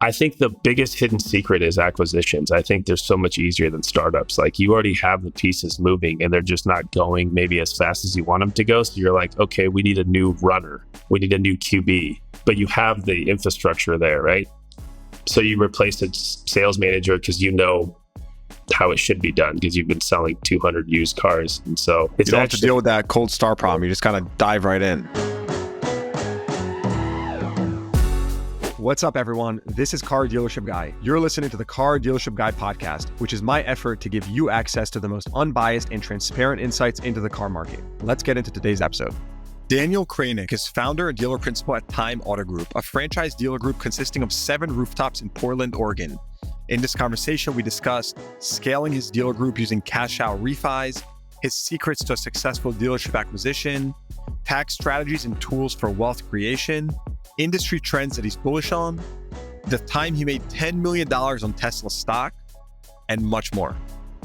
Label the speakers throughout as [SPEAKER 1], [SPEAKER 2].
[SPEAKER 1] I think the biggest hidden secret is acquisitions. I think they're so much easier than startups. Like you already have the pieces moving and they're just not going maybe as fast as you want them to go. So you're like, okay, we need a new runner. We need a new QB, but you have the infrastructure there, right? So you replace a sales manager because you know how it should be done because you've been selling 200 used cars. And so
[SPEAKER 2] you don't have to deal with that cold start problem. You just kind of dive right in. What's up, everyone? This is Car Dealership Guy. You're listening to the Car Dealership Guy podcast, which is my effort to give you access to the most unbiased and transparent insights into the car market. Let's get into today's episode. Daniel Crainic is founder and dealer principal at Time Auto Group, a franchise dealer group consisting of 7 rooftops in Portland, Oregon. In this conversation, we discussed scaling his dealer group using cash-out refis, his secrets to a successful dealership acquisition, tax strategies and tools for wealth creation, industry trends that he's bullish on, the time he made $10 million on Tesla stock, and much more.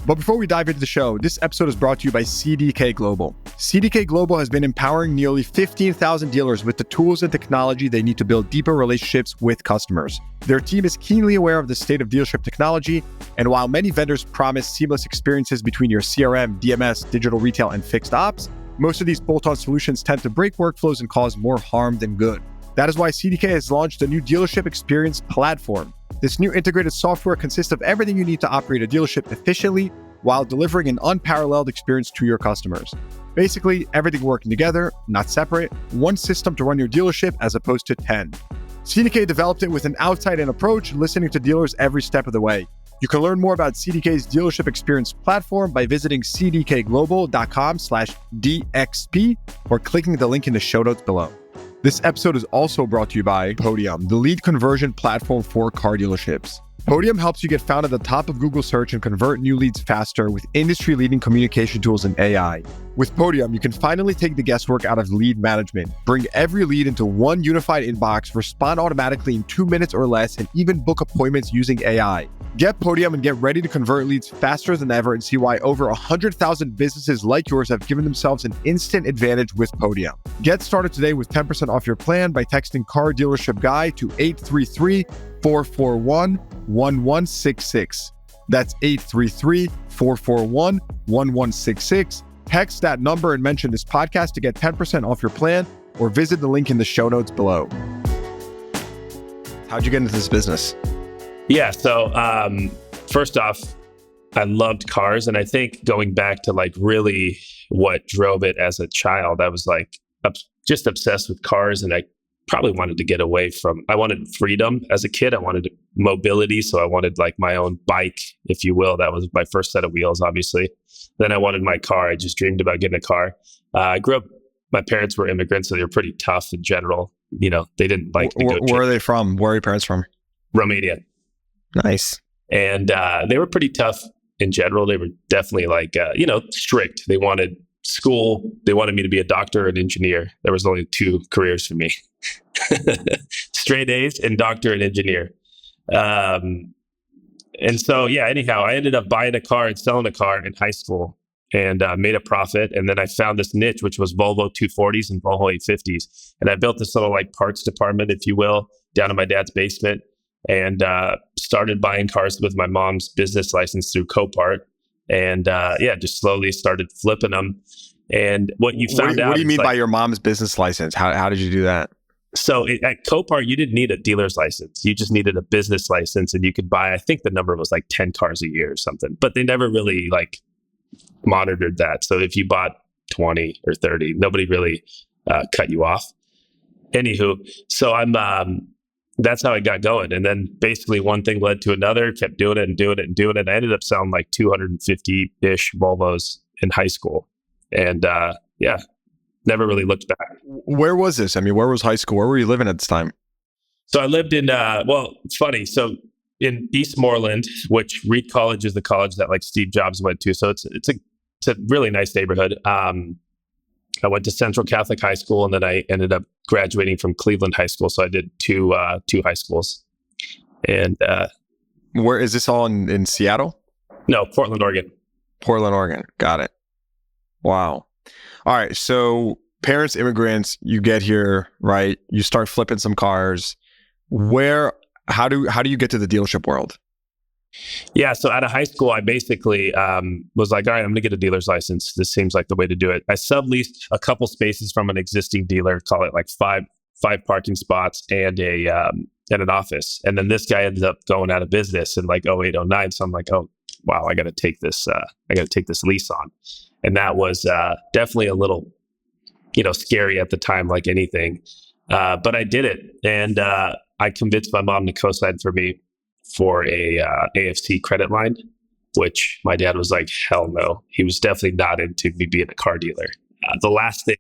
[SPEAKER 2] But before we dive into the show, this episode is brought to you by CDK Global. CDK Global has been empowering nearly 15,000 dealers with the tools and technology they need to build deeper relationships with customers. Their team is keenly aware of the state of dealership technology, and while many vendors promise seamless experiences between your CRM, DMS, digital retail, and fixed ops, most of these bolt-on solutions tend to break workflows and cause more harm than good. That is why CDK has launched a new dealership experience platform. This new integrated software consists of everything you need to operate a dealership efficiently while delivering an unparalleled experience to your customers. Basically, everything working together, not separate, one system to run your dealership as opposed to 10. CDK developed it with an outside-in approach, listening to dealers every step of the way. You can learn more about CDK's dealership experience platform by visiting cdkglobal.com/DXP or clicking the link in the show notes below. This episode is also brought to you by Podium, the lead conversion platform for car dealerships. Podium helps you get found at the top of Google search and convert new leads faster with industry-leading communication tools and AI. With Podium, you can finally take the guesswork out of lead management, bring every lead into one unified inbox, respond automatically in 2 minutes or less, and even book appointments using AI. Get Podium and get ready to convert leads faster than ever and see why over 100,000 businesses like yours have given themselves an instant advantage with Podium. Get started today with 10% off your plan by texting Car Dealership Guy to 833-441-1166. That's 833-441-1166. Text that number and mention this podcast to get 10% off your plan or visit the link in the show notes below. How'd you get into this business?
[SPEAKER 1] Yeah. So first off, I loved cars. And I think going back to like really what drove it as a child, I was like just obsessed with cars. And I probably wanted to get away from, I wanted freedom as a kid. I wanted mobility. So I wanted like my own bike, if you will. That was my first set of wheels, obviously. Then I wanted my car. I just dreamed about getting a car. I grew up, my parents were immigrants, so they were pretty tough in general. You know, they didn't like
[SPEAKER 2] Where are they from? Where are your parents from?
[SPEAKER 1] Romania.
[SPEAKER 2] Nice.
[SPEAKER 1] And they were pretty tough in general. They were definitely like, strict. They wanted school. They wanted me to be a doctor and engineer. There was only 2 careers for me. Straight A's and doctor and engineer. And so, anyhow, I ended up buying a car and selling a car in high school and made a profit. And then I found this niche, which was Volvo 240s and Volvo 850s. And I built this little like parts department, if you will, down in my dad's basement. And started buying cars with my mom's business license through Copart. And just slowly started flipping them. And what you found out...
[SPEAKER 2] What do you mean by your mom's business license? How did you do that?
[SPEAKER 1] So at Copart, you didn't need a dealer's license. You just needed a business license. And you could buy, I think the number was like 10 cars a year or something. But they never really like monitored that. So if you bought 20 or 30, nobody really cut you off. Anywho, so that's how I got going. And then basically one thing led to another, kept doing it and doing it and doing it. I ended up selling like 250-ish Volvos in high school. And never really looked back.
[SPEAKER 2] Where was this? I mean, where was high school? Where were you living at this time?
[SPEAKER 1] So I lived in, it's funny. So in Eastmoreland, which Reed College is the college that like Steve Jobs went to. So it's a really nice neighborhood. I went to Central Catholic High School, and then I ended up graduating from Cleveland High School. So I did two high schools. And
[SPEAKER 2] where is this all in Seattle?
[SPEAKER 1] No, Portland, Oregon.
[SPEAKER 2] Portland, Oregon. Got it. Wow. All right. So parents, immigrants, you get here, right? You start flipping some cars. How do you get to the dealership world?
[SPEAKER 1] Yeah. So out of high school, I basically was like, all right, I'm going to get a dealer's license. This seems like the way to do it. I subleased a couple spaces from an existing dealer, call it like five parking spots and an office. And then this guy ended up going out of business in like 08, 09. So I'm like, oh, wow, I got to take this lease on. And that was definitely a little, scary at the time, like anything. But I did it. And I convinced my mom to co-sign for me for a AFC credit line, which my dad was like, hell no. He was definitely not into me being a car dealer. The last thing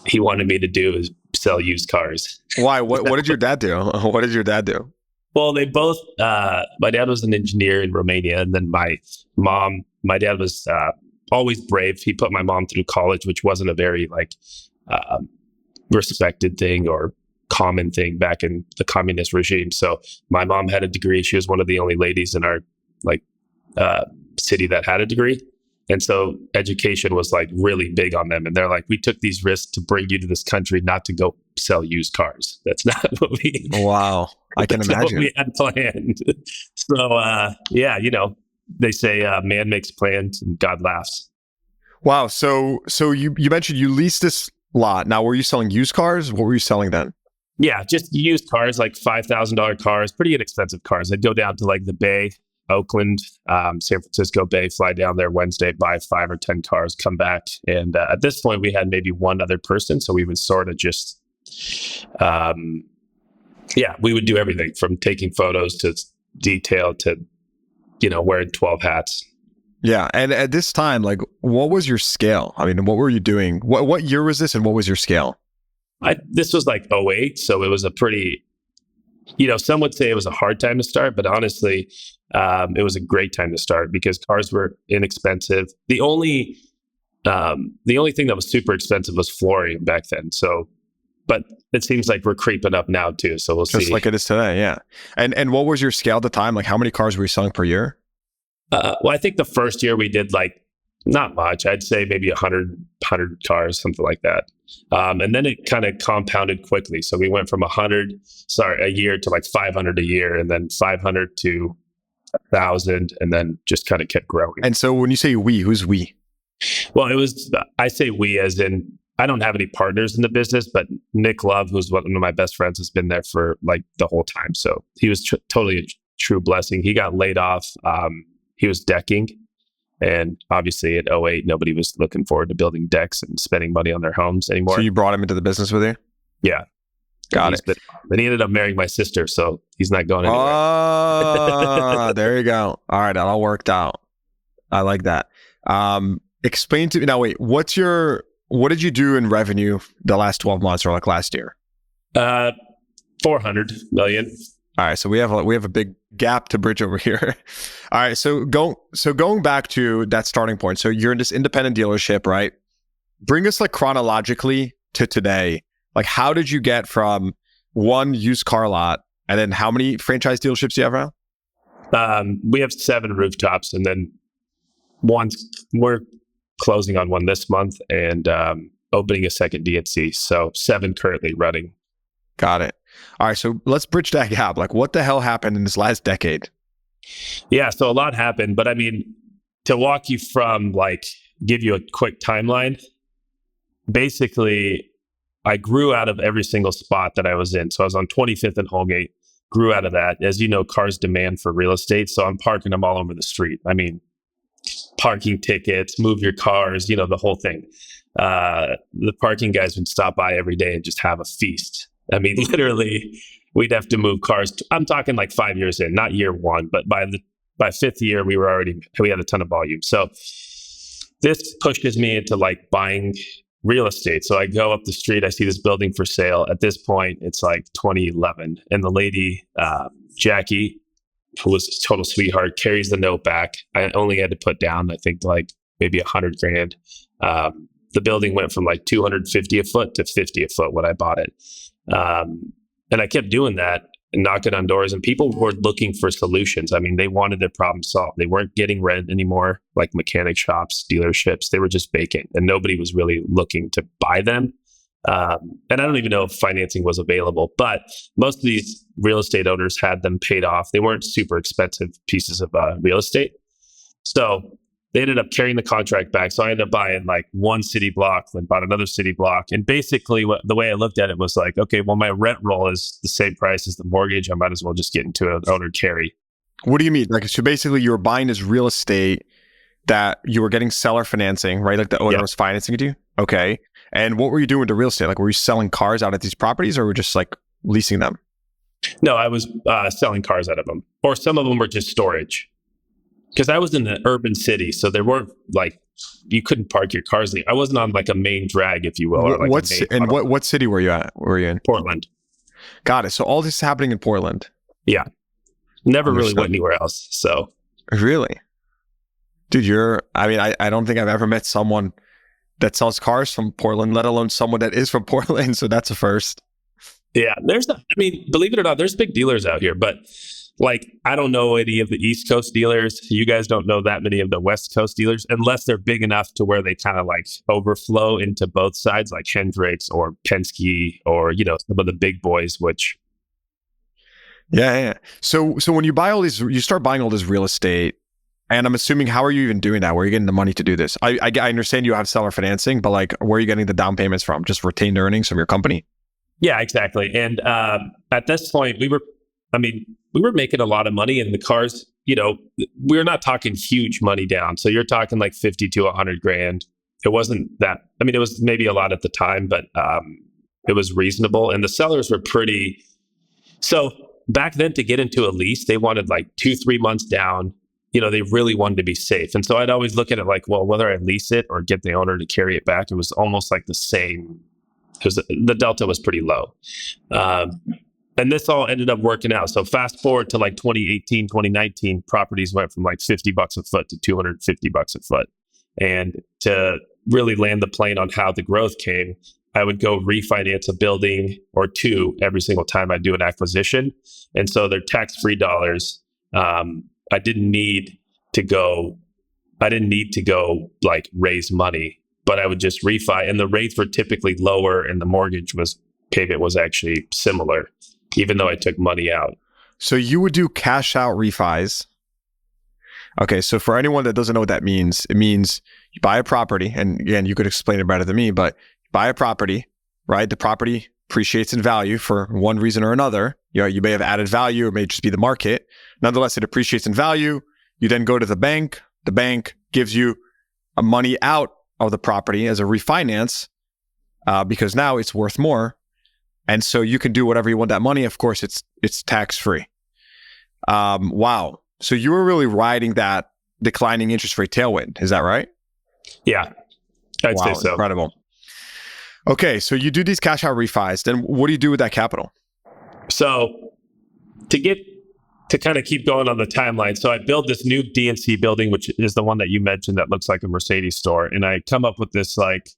[SPEAKER 1] he wanted me to do is sell used cars.
[SPEAKER 2] Why? What did your dad do? What did your dad do?
[SPEAKER 1] Well, they both, my dad was an engineer in Romania. And then my dad was always brave. He put my mom through college, which wasn't a very respected thing or common thing back in the communist regime. So my mom had a degree. She was one of the only ladies in our city that had a degree. And so education was like really big on them. And they're like, we took these risks to bring you to this country, not to go sell used cars. That's not what we.
[SPEAKER 2] Wow, I can imagine.
[SPEAKER 1] What we had planned. So they say man makes plans and God laughs.
[SPEAKER 2] Wow. So you mentioned you leased this lot. Now, were you selling used cars? What were you selling then?
[SPEAKER 1] Yeah, just used cars, like $5,000 cars, pretty inexpensive cars. I'd go down to like the Bay, Oakland, San Francisco Bay, fly down there Wednesday, buy 5 or 10 cars, come back. And at this point, we had maybe one other person. So we would sort of just, we would do everything from taking photos to detail to, wearing 12 hats.
[SPEAKER 2] Yeah. And at this time, like, what was your scale? I mean, what were you doing? What year was this and what was your scale?
[SPEAKER 1] This was like 08. So it was a pretty, some would say it was a hard time to start, but honestly, it was a great time to start because cars were inexpensive. The only thing that was super expensive was flooring back then. So, but it seems like we're creeping up now too. So we'll see.
[SPEAKER 2] Just like it is today. Yeah. And what was your scale at the time? Like how many cars were you selling per year?
[SPEAKER 1] Well, I think the first year we did like not much. I'd say maybe 100 cars, something like that. And then it kind of compounded quickly. So we went from 100 a year to like 500 a year, and then 500 to 1,000, and then just kind of kept growing.
[SPEAKER 2] And so when you say we, who's we?
[SPEAKER 1] Well, I say we as in, I don't have any partners in the business, but Nick Love, who's one of my best friends, has been there for like the whole time. So he was totally a true blessing. He got laid off. He was decking. And obviously at 08, nobody was looking forward to building decks and spending money on their homes anymore.
[SPEAKER 2] So you brought him into the business with you?
[SPEAKER 1] Yeah.
[SPEAKER 2] Got it.
[SPEAKER 1] Then he ended up marrying my sister, so he's not going anywhere.
[SPEAKER 2] Oh, there you go. All right, that all worked out. I like that. Explain to me now. Wait, what did you do in revenue the last 12 months or like last year?
[SPEAKER 1] 400 million.
[SPEAKER 2] All right, so we have a big gap to bridge over here. All right, so going back to that starting point. So you're in this independent dealership, right? Bring us like chronologically to today. Like, how did you get from one used car lot, and then how many franchise dealerships do you have now?
[SPEAKER 1] We have 7 rooftops, and then we're closing on one this month and opening a second DNC. So 7 currently running.
[SPEAKER 2] Got it. All right, so let's bridge that gap. Like, what the hell happened in this last decade?
[SPEAKER 1] Yeah, so a lot happened, but I mean, to walk you from give you a quick timeline, basically, I grew out of every single spot that I was in. So I was on 25th and Holgate, grew out of that. As you know, cars demand for real estate. So I'm parking them all over the street. I mean, parking tickets, move your cars, the whole thing. The parking guys would stop by every day and just have a feast. I mean, literally, we'd have to move cars. I'm talking like 5 years in, not year 1, but by 5th year, we had a ton of volume. So this pushes me into buying real estate. So I go up the street, I see this building for sale. At this point, it's like 2011. And the lady, Jackie, who was a total sweetheart, carries the note back. I only had to put down, I think, maybe $100,000. The building went from 250 a foot to 50 a foot when I bought it. And I kept doing that and knocking on doors, and people were looking for solutions. I mean, they wanted their problem solved. They weren't getting rent anymore, like mechanic shops, dealerships. They were just vacant, and nobody was really looking to buy them. And I don't even know if financing was available, but most of these real estate owners had them paid off. They weren't super expensive pieces of real estate. So they ended up carrying the contract back. So I ended up buying like one city block, then bought another city block. And basically the way I looked at it was like, okay, well, my rent roll is the same price as the mortgage. I might as well just get into an owner carry.
[SPEAKER 2] What do you mean? Like, so basically you were buying this real estate that you were getting seller financing, right? Like the owner was financing it to you? Okay. And what were you doing with the real estate? Like, were you selling cars out at these properties or were you just like leasing them?
[SPEAKER 1] No, I was selling cars out of them. Or some of them were just storage. Because I was in an urban city, so there weren't like, you couldn't park your cars. I wasn't on like a main drag, if you will. Or like
[SPEAKER 2] what city were you at? Were you in?
[SPEAKER 1] Portland.
[SPEAKER 2] Got it. So all this is happening in Portland.
[SPEAKER 1] Yeah. Never really went anywhere else. So
[SPEAKER 2] really? Dude, I don't think I've ever met someone that sells cars from Portland, let alone someone that is from Portland. So that's a first.
[SPEAKER 1] Yeah. Believe it or not, there's big dealers out here, but like, I don't know any of the East Coast dealers. You guys don't know that many of the West Coast dealers, unless they're big enough to where they kind of like overflow into both sides, like Hendricks or Penske or, some of the big boys, which.
[SPEAKER 2] Yeah. So when you start buying all this real estate, and I'm assuming, how are you even doing that? Where are you getting the money to do this? I understand you have seller financing, but like, where are you getting the down payments from? Just retained earnings from your company?
[SPEAKER 1] Yeah, exactly. And at this point, we were making a lot of money, and the cars, we're not talking huge money down. So you're talking like 50 to 100 grand. It wasn't that, it was maybe a lot at the time, but it was reasonable. And the sellers were pretty, so back then to get into a lease, they wanted like 2-3 months down. They really wanted to be safe. And so I'd always look at it like, well, whether I lease it or get the owner to carry it back, it was almost like the same. The delta was pretty low. And this all ended up working out. So fast forward to like 2018, 2019, properties went from like $50 a foot to $250 a foot. And to really land the plane on how the growth came, I would go refinance a building or two every single time I do an acquisition. And so they're tax-free dollars. I didn't need to go like raise money, but I would just refi, and the rates were typically lower and the mortgage payment was actually similar, even though I took money out.
[SPEAKER 2] So you would do cash out refis. Okay. So for anyone that doesn't know what that means, it means you buy a property, and again, you could explain it better than me, but you buy a property, right? The property appreciates in value for one reason or another. You may have added value, it may just be the market. Nonetheless, it appreciates in value. You then go to the bank. The bank gives you money out of the property as a refinance because now it's worth more. And so you can do whatever you want that money. Of course, it's tax-free. Wow. So you were really riding that declining interest rate tailwind. Is that right?
[SPEAKER 1] Yeah, I'd say so.
[SPEAKER 2] Incredible. Okay, so you do these cash out refis. Then what do you do with that capital?
[SPEAKER 1] So to kind of keep going on the timeline. So I built this new DNC building, which is the one that you mentioned that looks like a Mercedes store. And I come up with this, like,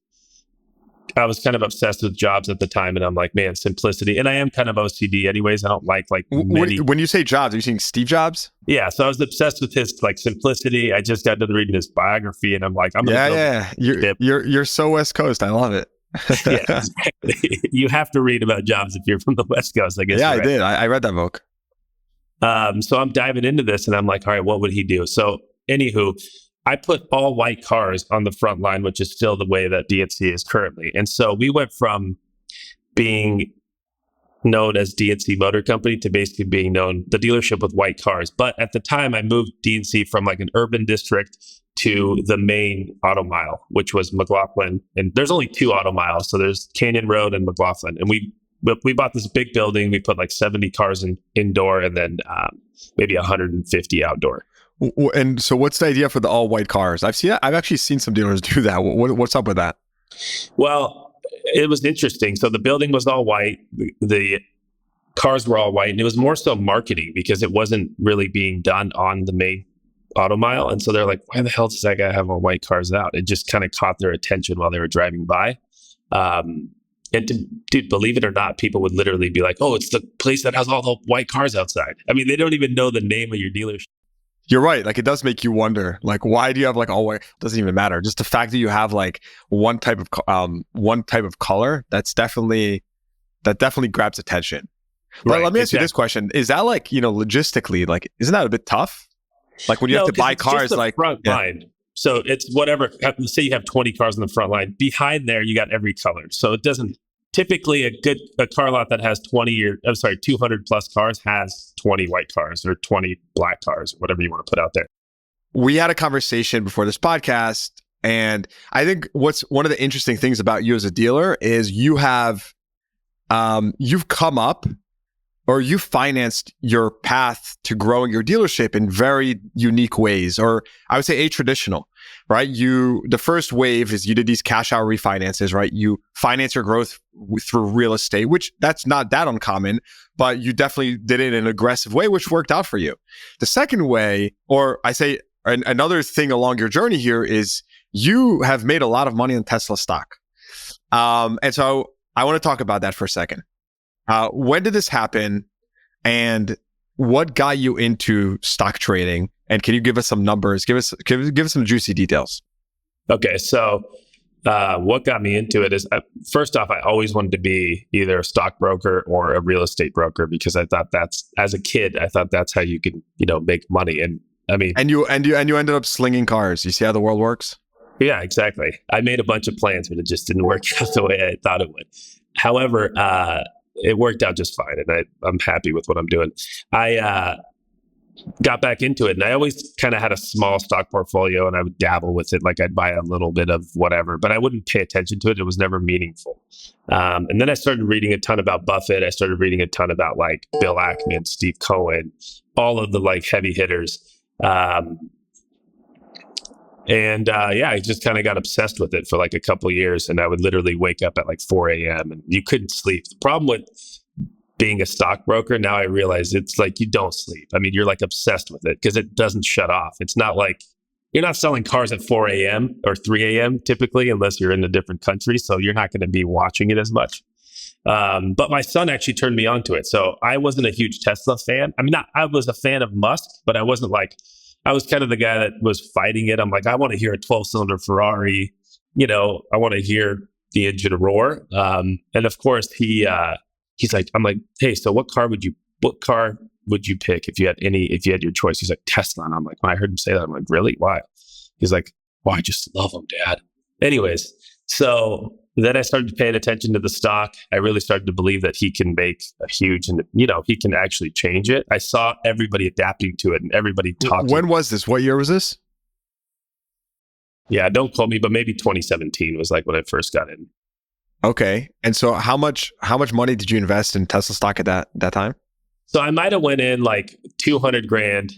[SPEAKER 1] I was kind of obsessed with Jobs at the time. And I'm like, man, simplicity. And I am kind of OCD anyways. I don't like many.
[SPEAKER 2] When you say Jobs, are you saying Steve Jobs?
[SPEAKER 1] Yeah. So I was obsessed with his like simplicity. I just got done reading his biography and I'm like, I'm going to
[SPEAKER 2] You're so West Coast. I love it.
[SPEAKER 1] Yeah, exactly. You have to read about Jobs if you're from the West Coast, I guess.
[SPEAKER 2] Yeah, right. I did. I read that book.
[SPEAKER 1] So I'm diving into this and I'm like, all right, what would he do? So anywho, I put all white cars on the front line, which is still the way that DNC is currently. And so we went from being known as DNC Motor Company to basically being known the dealership with white cars. But at the time I moved DNC from like an urban district to the main auto mile, which was McLaughlin. And there's only 2 auto miles. So there's Canyon Road and McLaughlin. And we bought this big building. We put like 70 cars indoor and then maybe 150 outdoor.
[SPEAKER 2] And so what's the idea for the all white cars? I've actually seen some dealers do that. What's up with that?
[SPEAKER 1] Well, it was interesting. So the building was all white. The cars were all white. And it was more so marketing because it wasn't really being done on the main auto mile. And so they're like, why the hell does that guy have all white cars out? It just kind of caught their attention while they were driving by. Dude, believe it or not, people would literally be like, oh, it's the place that has all the white cars outside. I mean, they don't even know the name of your dealership.
[SPEAKER 2] You're right. Like, it does make you wonder, like, why do you have like all white? Doesn't even matter. Just the fact that you have like one type of color, that definitely grabs attention. But
[SPEAKER 1] Right,
[SPEAKER 2] let me ask you
[SPEAKER 1] exactly.
[SPEAKER 2] this question: is that like, logistically, like, isn't that a bit tough? Like when you have
[SPEAKER 1] No,
[SPEAKER 2] to
[SPEAKER 1] because
[SPEAKER 2] buy
[SPEAKER 1] it's just
[SPEAKER 2] cars,
[SPEAKER 1] the
[SPEAKER 2] like,
[SPEAKER 1] front
[SPEAKER 2] yeah,
[SPEAKER 1] line. So it's whatever. Say you have 20 cars on the front line. Behind there, you got every color. So it doesn't. Typically, a car lot that has 200 plus cars has 20 white cars or 20 black cars, or whatever you want to put out there.
[SPEAKER 2] we had a conversation before this podcast, and I think what's one of the interesting things about you as a dealer is you've come up, or you financed your path to growing your dealership in very unique ways, or I would say atraditional, right? The first wave is you did these cash out refinances, right? You finance your growth through real estate, which that's not that uncommon, but you definitely did it in an aggressive way, which worked out for you. The second way, or I say another thing along your journey here, is you have made a lot of money in Tesla stock. And so I want to talk about that for a second. When did this happen, and what got you into stock trading? And can you give us some numbers? Give us some juicy details.
[SPEAKER 1] Okay, so what got me into it is, first off, I always wanted to be either a stockbroker or a real estate broker, because I thought as a kid, I thought that's how you could, make money. And I mean,
[SPEAKER 2] and you ended up slinging cars. You see how the world works?
[SPEAKER 1] Yeah, exactly. I made a bunch of plans, but it just didn't work out the way I thought it would. However, it worked out just fine, and I'm happy with what I'm doing. I got back into it, and I always kind of had a small stock portfolio, and I would dabble with it. Like, I'd buy a little bit of whatever, but I wouldn't pay attention to it. It was never meaningful. And then I started reading a ton about Buffett. I started reading a ton about like Bill Ackman, Steve Cohen, all of the like heavy hitters. I just kind of got obsessed with it for like a couple of years, and I would literally wake up at like 4 a.m. and you couldn't sleep. The problem with being a stockbroker, now I realize, it's like you don't sleep. I mean, you're like obsessed with it because it doesn't shut off. It's not like you're not selling cars at 4 a.m. or 3 a.m. typically, unless you're in a different country. So you're not going to be watching it as much. But my son actually turned me on to it. So I wasn't a huge Tesla fan. I mean, I was a fan of Musk, but I wasn't like, I was kind of the guy that was fighting it. I'm like, I want to hear a 12-cylinder Ferrari. I want to hear the engine roar. And of course, he's like, I'm like, hey, so what car would you pick if you had your choice? He's like, Tesla. And I'm like, when I heard him say that, I'm like, really? Why? He's like, well, I just love them, Dad. Anyways, so then I started paying attention to the stock. I really started to believe that he can make a huge, and he can actually change it. I saw everybody adapting to it and everybody talking.
[SPEAKER 2] When was this? What year was this?
[SPEAKER 1] Yeah, don't quote me, but maybe 2017 was like when I first got in.
[SPEAKER 2] Okay. And so how much money did you invest in Tesla stock at that time?
[SPEAKER 1] So I might have went in like 200 grand,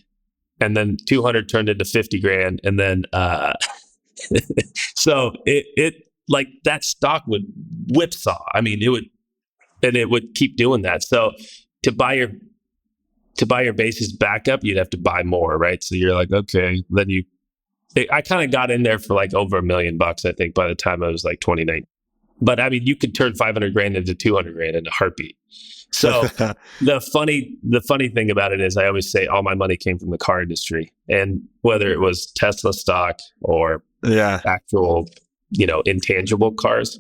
[SPEAKER 1] and then 200 turned into 50 grand. And then, so it like that stock would whipsaw. I mean, it would keep doing that. So to buy your bases back up, you'd have to buy more, right? So you're like, okay, then I kind of got in there for like over $1 million, I think, by the time I was like 29. But I mean, you could turn 500 grand into 200 grand in a heartbeat. So the funny thing about it is, I always say all my money came from the car industry, and whether it was Tesla stock or actual, intangible cars.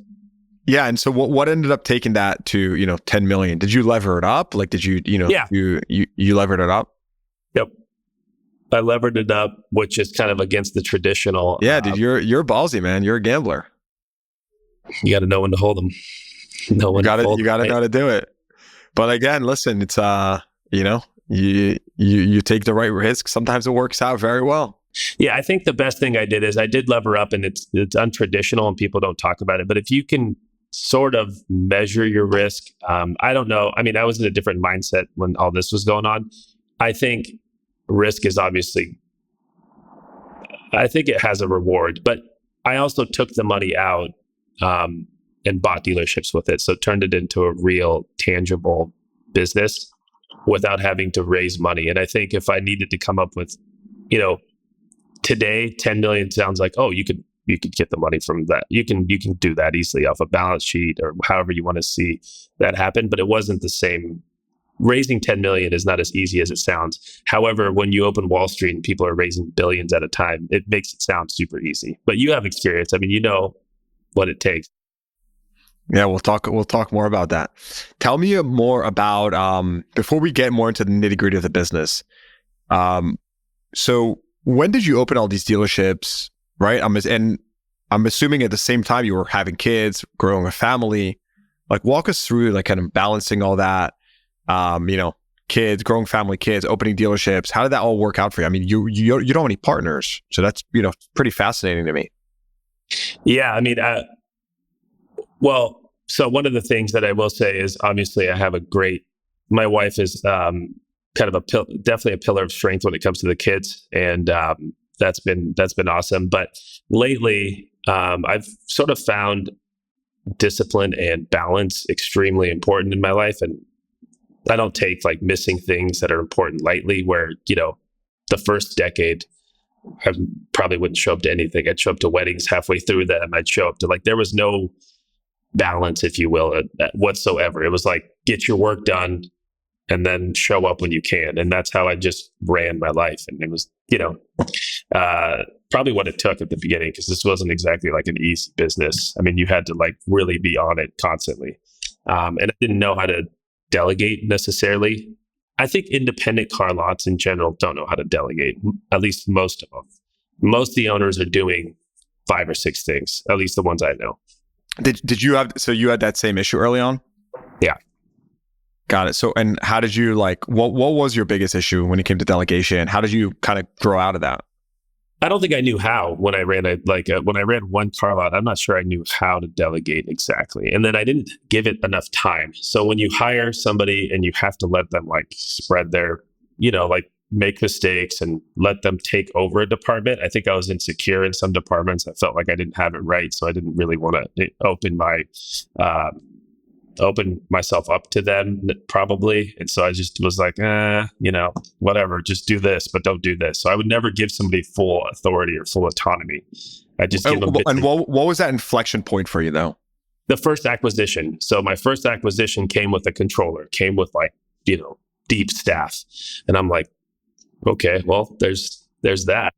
[SPEAKER 2] Yeah. And so what ended up taking that to, 10 million? Did you lever it up? Like, did you, you levered it up?
[SPEAKER 1] Yep. I levered it up, which is kind of against the traditional.
[SPEAKER 2] Yeah, dude, you're ballsy, man. You're a gambler.
[SPEAKER 1] You got to know when to hold them.
[SPEAKER 2] You got to know how to do it. But again, listen, it's you take the right risk. Sometimes it works out very well.
[SPEAKER 1] Yeah, I think the best thing I did is I did lever up, and it's untraditional and people don't talk about it. But if you can sort of measure your risk, I don't know. I mean, I was in a different mindset when all this was going on. I think risk is obviously, I think it has a reward, but I also took the money out and bought dealerships with it. So it turned it into a real tangible business without having to raise money. And I think if I needed to come up with, today, 10 million sounds like, oh, you could get the money from that. You can do that easily off a balance sheet or however you want to see that happen. But it wasn't the same raising 10 million is not as easy as it sounds. However, when you open Wall Street and people are raising billions at a time, it makes it sound super easy. But you have experience. I mean, you know what it takes.
[SPEAKER 2] Yeah, we'll talk more about that. Tell me more about before we get more into the nitty-gritty of the business. So when did you open all these dealerships, right? I'm assuming at the same time you were having kids, growing a family. Like, walk us through like kind of balancing all that. Kids, growing family, kids, opening dealerships. How did that all work out for you? I mean, you don't have any partners, so that's pretty fascinating to me.
[SPEAKER 1] Yeah, I mean, so one of the things that I will say is obviously I have my wife is kind of definitely a pillar of strength when it comes to the kids, and that's been awesome. But lately, I've sort of found discipline and balance extremely important in my life, and I don't take like missing things that are important lightly. Where the first decade, I probably wouldn't show up to anything. I'd show up to weddings halfway through them. I'd show up to there was no balance, if you will, whatsoever. It was like, get your work done and then show up when you can. And that's how I just ran my life. And it was, probably what it took at the beginning, because this wasn't exactly like an easy business. I mean, you had to like really be on it constantly. And I didn't know how to delegate necessarily. I think independent car lots in general don't know how to delegate, at least most of them. Most of the owners are doing 5 or 6 things, at least the ones I know.
[SPEAKER 2] Did you have that same issue early on?
[SPEAKER 1] Yeah.
[SPEAKER 2] Got it. So, and how did you what was your biggest issue when it came to delegation? How did you kind of grow out of that?
[SPEAKER 1] I don't think I knew how when I ran when I ran one car lot. I'm not sure I knew how to delegate exactly. And then I didn't give it enough time. So when you hire somebody and you have to let them spread their, make mistakes and let them take over a department, I think I was insecure in some departments. I felt like I didn't have it right. So I didn't really want to open myself up to them, probably. And so I just was like, whatever, just do this, but don't do this. So I would never give somebody full authority or full autonomy. I just give them.
[SPEAKER 2] And what was that inflection point for you though?
[SPEAKER 1] The first acquisition. So my first acquisition came with a controller, came with deep staff. And I'm like, okay, well, there's that.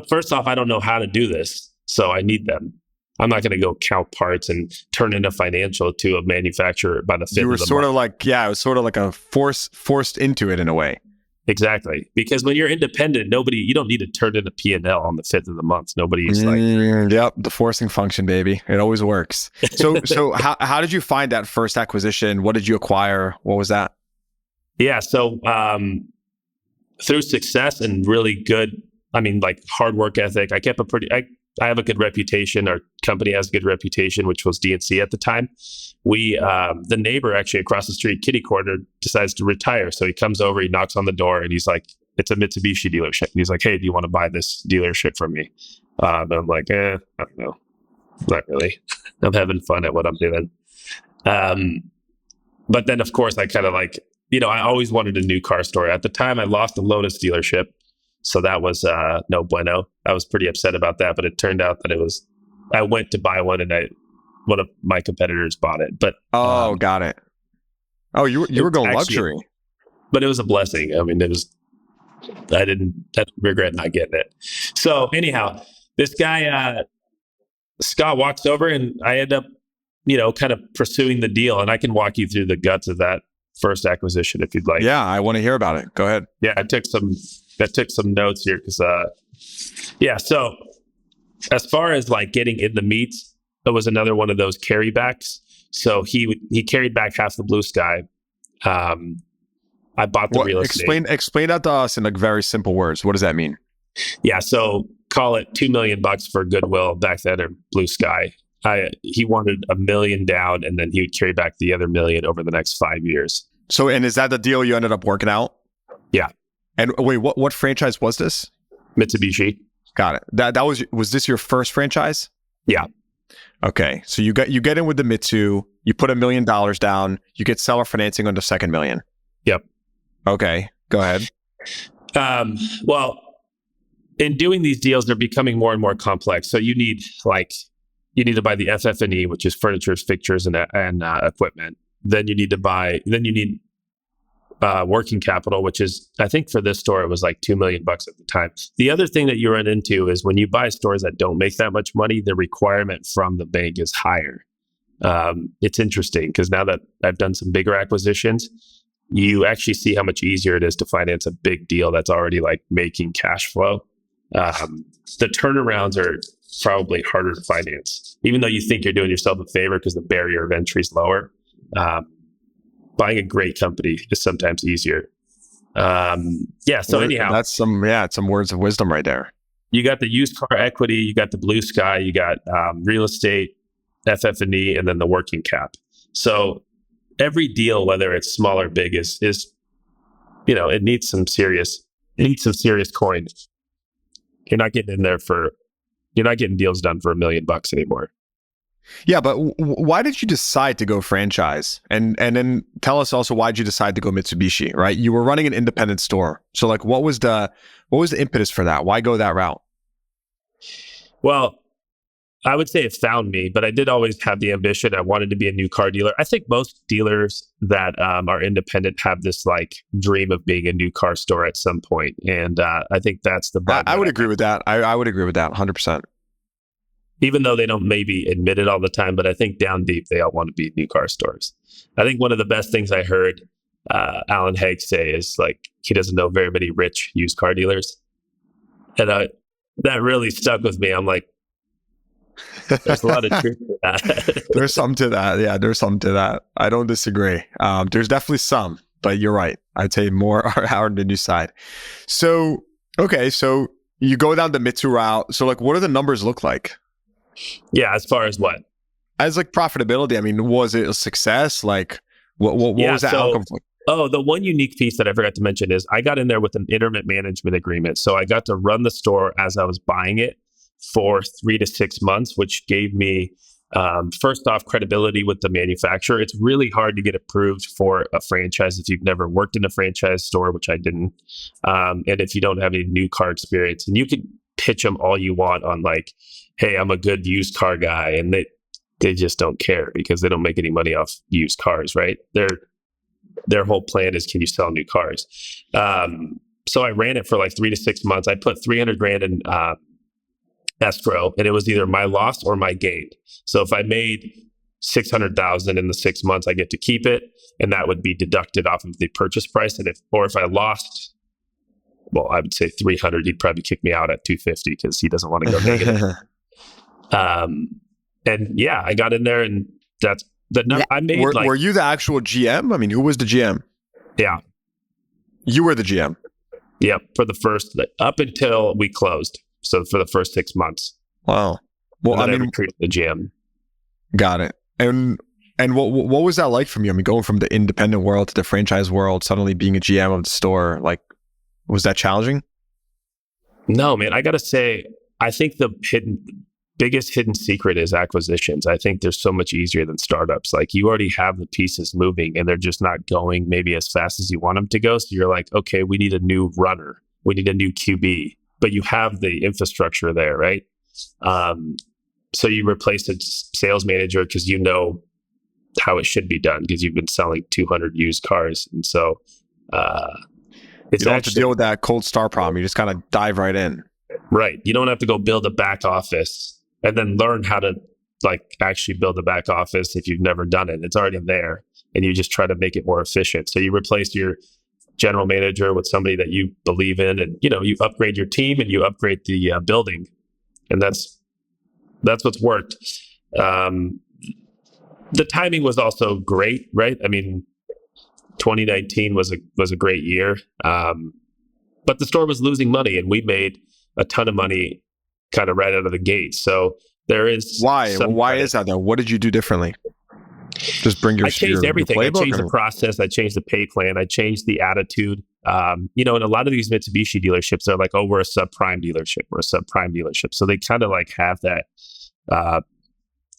[SPEAKER 1] First off, I don't know how to do this. So I need them. I'm not going to go count parts and turn in a financial to a manufacturer by the 5th of the month. You were
[SPEAKER 2] sort of it was sort of like a forced into it in a way.
[SPEAKER 1] Exactly. Because when you're independent, you don't need to turn in a P&L on the 5th of the month. Nobody's
[SPEAKER 2] yep, the forcing function, baby. It always works. So how did you find that first acquisition? What did you acquire? What was that?
[SPEAKER 1] Yeah. So through success and really good, hard work ethic, I have a good reputation. Our company has a good reputation, which was DNC at the time. The neighbor actually across the street, kitty corner, decides to retire. So he comes over, he knocks on the door, and he's like, it's a Mitsubishi dealership. And he's like, hey, do you want to buy this dealership from me? And I'm like, I don't know. Not really. I'm having fun at what I'm doing. But then, of course, I kind of I always wanted a new car store. At the time, I lost a Lotus dealership. So that was no bueno. I was pretty upset about that, but it turned out that I went to buy one and one of my competitors bought it. But
[SPEAKER 2] got it. Oh, you were going luxury.
[SPEAKER 1] But it was a blessing. I mean, I didn't regret not getting it. So anyhow, this guy, Scott, walks over and I end up, kind of pursuing the deal. And I can walk you through the guts of that first acquisition if you'd like.
[SPEAKER 2] Yeah, I want to hear about it. Go ahead.
[SPEAKER 1] Yeah, I took some notes here because, so as far as getting in the meats, it was another one of those carrybacks. So he carried back half the blue sky. I bought the real estate.
[SPEAKER 2] Explain that to us in very simple words. What does that mean?
[SPEAKER 1] Yeah, so call it $2 million for goodwill back then, or blue sky. He wanted $1 million down, and then he would carry back the other $1 million over the next 5 years.
[SPEAKER 2] So, and is that the deal you ended up working out?
[SPEAKER 1] Yeah.
[SPEAKER 2] And wait, what franchise was this?
[SPEAKER 1] Mitsubishi.
[SPEAKER 2] Got it. That was this your first franchise?
[SPEAKER 1] Yeah.
[SPEAKER 2] Okay. So you get in with the Mitsu, you put $1 million down, you get seller financing on the second $1 million.
[SPEAKER 1] Yep.
[SPEAKER 2] Okay. Go ahead.
[SPEAKER 1] Well, in doing these deals, they're becoming more and more complex. So you need to buy the FF&E, which is furniture, fixtures, and equipment. Then you need working capital, which is, I think for this store, it was like $2 million at the time. The other thing that you run into is when you buy stores that don't make that much money, the requirement from the bank is higher. It's interesting because now that I've done some bigger acquisitions, you actually see how much easier it is to finance a big deal that's already like making cash flow. The turnarounds are probably harder to finance, even though you think you're doing yourself a favor because the barrier of entry is lower. Buying a great company is sometimes easier. So anyhow,
[SPEAKER 2] that's some words of wisdom right there.
[SPEAKER 1] You got the used car equity, you got the blue sky, you got real estate, FF&E, and then the working cap. So every deal, whether it's small or big, is it needs some serious coin. You're not getting deals done for $1 million anymore.
[SPEAKER 2] Yeah, but why did you decide to go franchise? And then tell us also, why did you decide to go Mitsubishi, right? You were running an independent store. So like, what was the impetus for that? Why go that route?
[SPEAKER 1] Well, I would say it found me, but I did always have the ambition. I wanted to be a new car dealer. I think most dealers that are independent have this like dream of being a new car store at some point. And I think that's the bug.
[SPEAKER 2] I would agree with that. I would agree with that 100%.
[SPEAKER 1] Even though they don't maybe admit it all the time, but I think down deep, they all want to be new car stores. I think one of the best things I heard Alan Haig say is like, he doesn't know very many rich used car dealers. And that really stuck with me. I'm like, there's a lot of truth to that.
[SPEAKER 2] There's some to that. Yeah, there's some to that. I don't disagree. There's definitely some, but you're right. I'd say more are on the new side. So, okay. So you go down the Mitsu route. So like, what do the numbers look like?
[SPEAKER 1] Yeah, as far as what?
[SPEAKER 2] As like profitability, I mean, was it a success? Like, what was that outcome for?
[SPEAKER 1] Oh, the one unique piece that I forgot to mention is I got in there with an intermittent management agreement. So I got to run the store as I was buying it for 3 to 6 months, which gave me, first off, credibility with the manufacturer. It's really hard to get approved for a franchise if you've never worked in a franchise store, which I didn't. And if you don't have any new car experience, and you can pitch them all you want on like, hey, I'm a good used car guy. And they just don't care because they don't make any money off used cars, right? Their whole plan is, can you sell new cars? So I ran it for like 3 to 6 months. I put $300,000 in escrow, and it was either my loss or my gain. So if I made $600,000 in the 6 months, I get to keep it, and that would be deducted off of the purchase price. And if I lost, well, I would say 300, he'd probably kick me out at 250 because he doesn't want to go negative. And yeah, I got in there, and that's the number I made.
[SPEAKER 2] Were you the actual GM? I mean, who was the GM?
[SPEAKER 1] Yeah,
[SPEAKER 2] you were the GM.
[SPEAKER 1] Yep, for the first up until we closed. So for the first 6 months.
[SPEAKER 2] Wow. Well, I mean,
[SPEAKER 1] recruited the GM.
[SPEAKER 2] Got it. And what was that like from you? I mean, going from the independent world to the franchise world, suddenly being a GM of the store, like, was that challenging?
[SPEAKER 1] No, man. I got to say, I think the biggest hidden secret is acquisitions. I think they're so much easier than startups. Like, you already have the pieces moving and they're just not going maybe as fast as you want them to go. So you're like, okay, we need a new runner. We need a new QB. But you have the infrastructure there, right? So you replace a sales manager because you know how it should be done because you've been selling 200 used cars. And so
[SPEAKER 2] you don't have to deal with that cold start problem. You just kind of dive right in.
[SPEAKER 1] Right. You don't have to go build a back office and then learn how to like actually build a back office if you've never done it. It's already there, and you just try to make it more efficient. So you replace your general manager with somebody that you believe in, and you upgrade your team and you upgrade the building, and that's what's worked. The timing was also great, right? I mean, 2019 was a great year, but the store was losing money, and we made a ton of money kind of right out of the gate. So there is
[SPEAKER 2] why is that though? What did you do differently? Just bring
[SPEAKER 1] I changed everything. I changed the process. I changed the pay plan. I changed the attitude. And a lot of these Mitsubishi dealerships are like, oh, we're a subprime dealership. We're a subprime dealership. So they kind of like have that,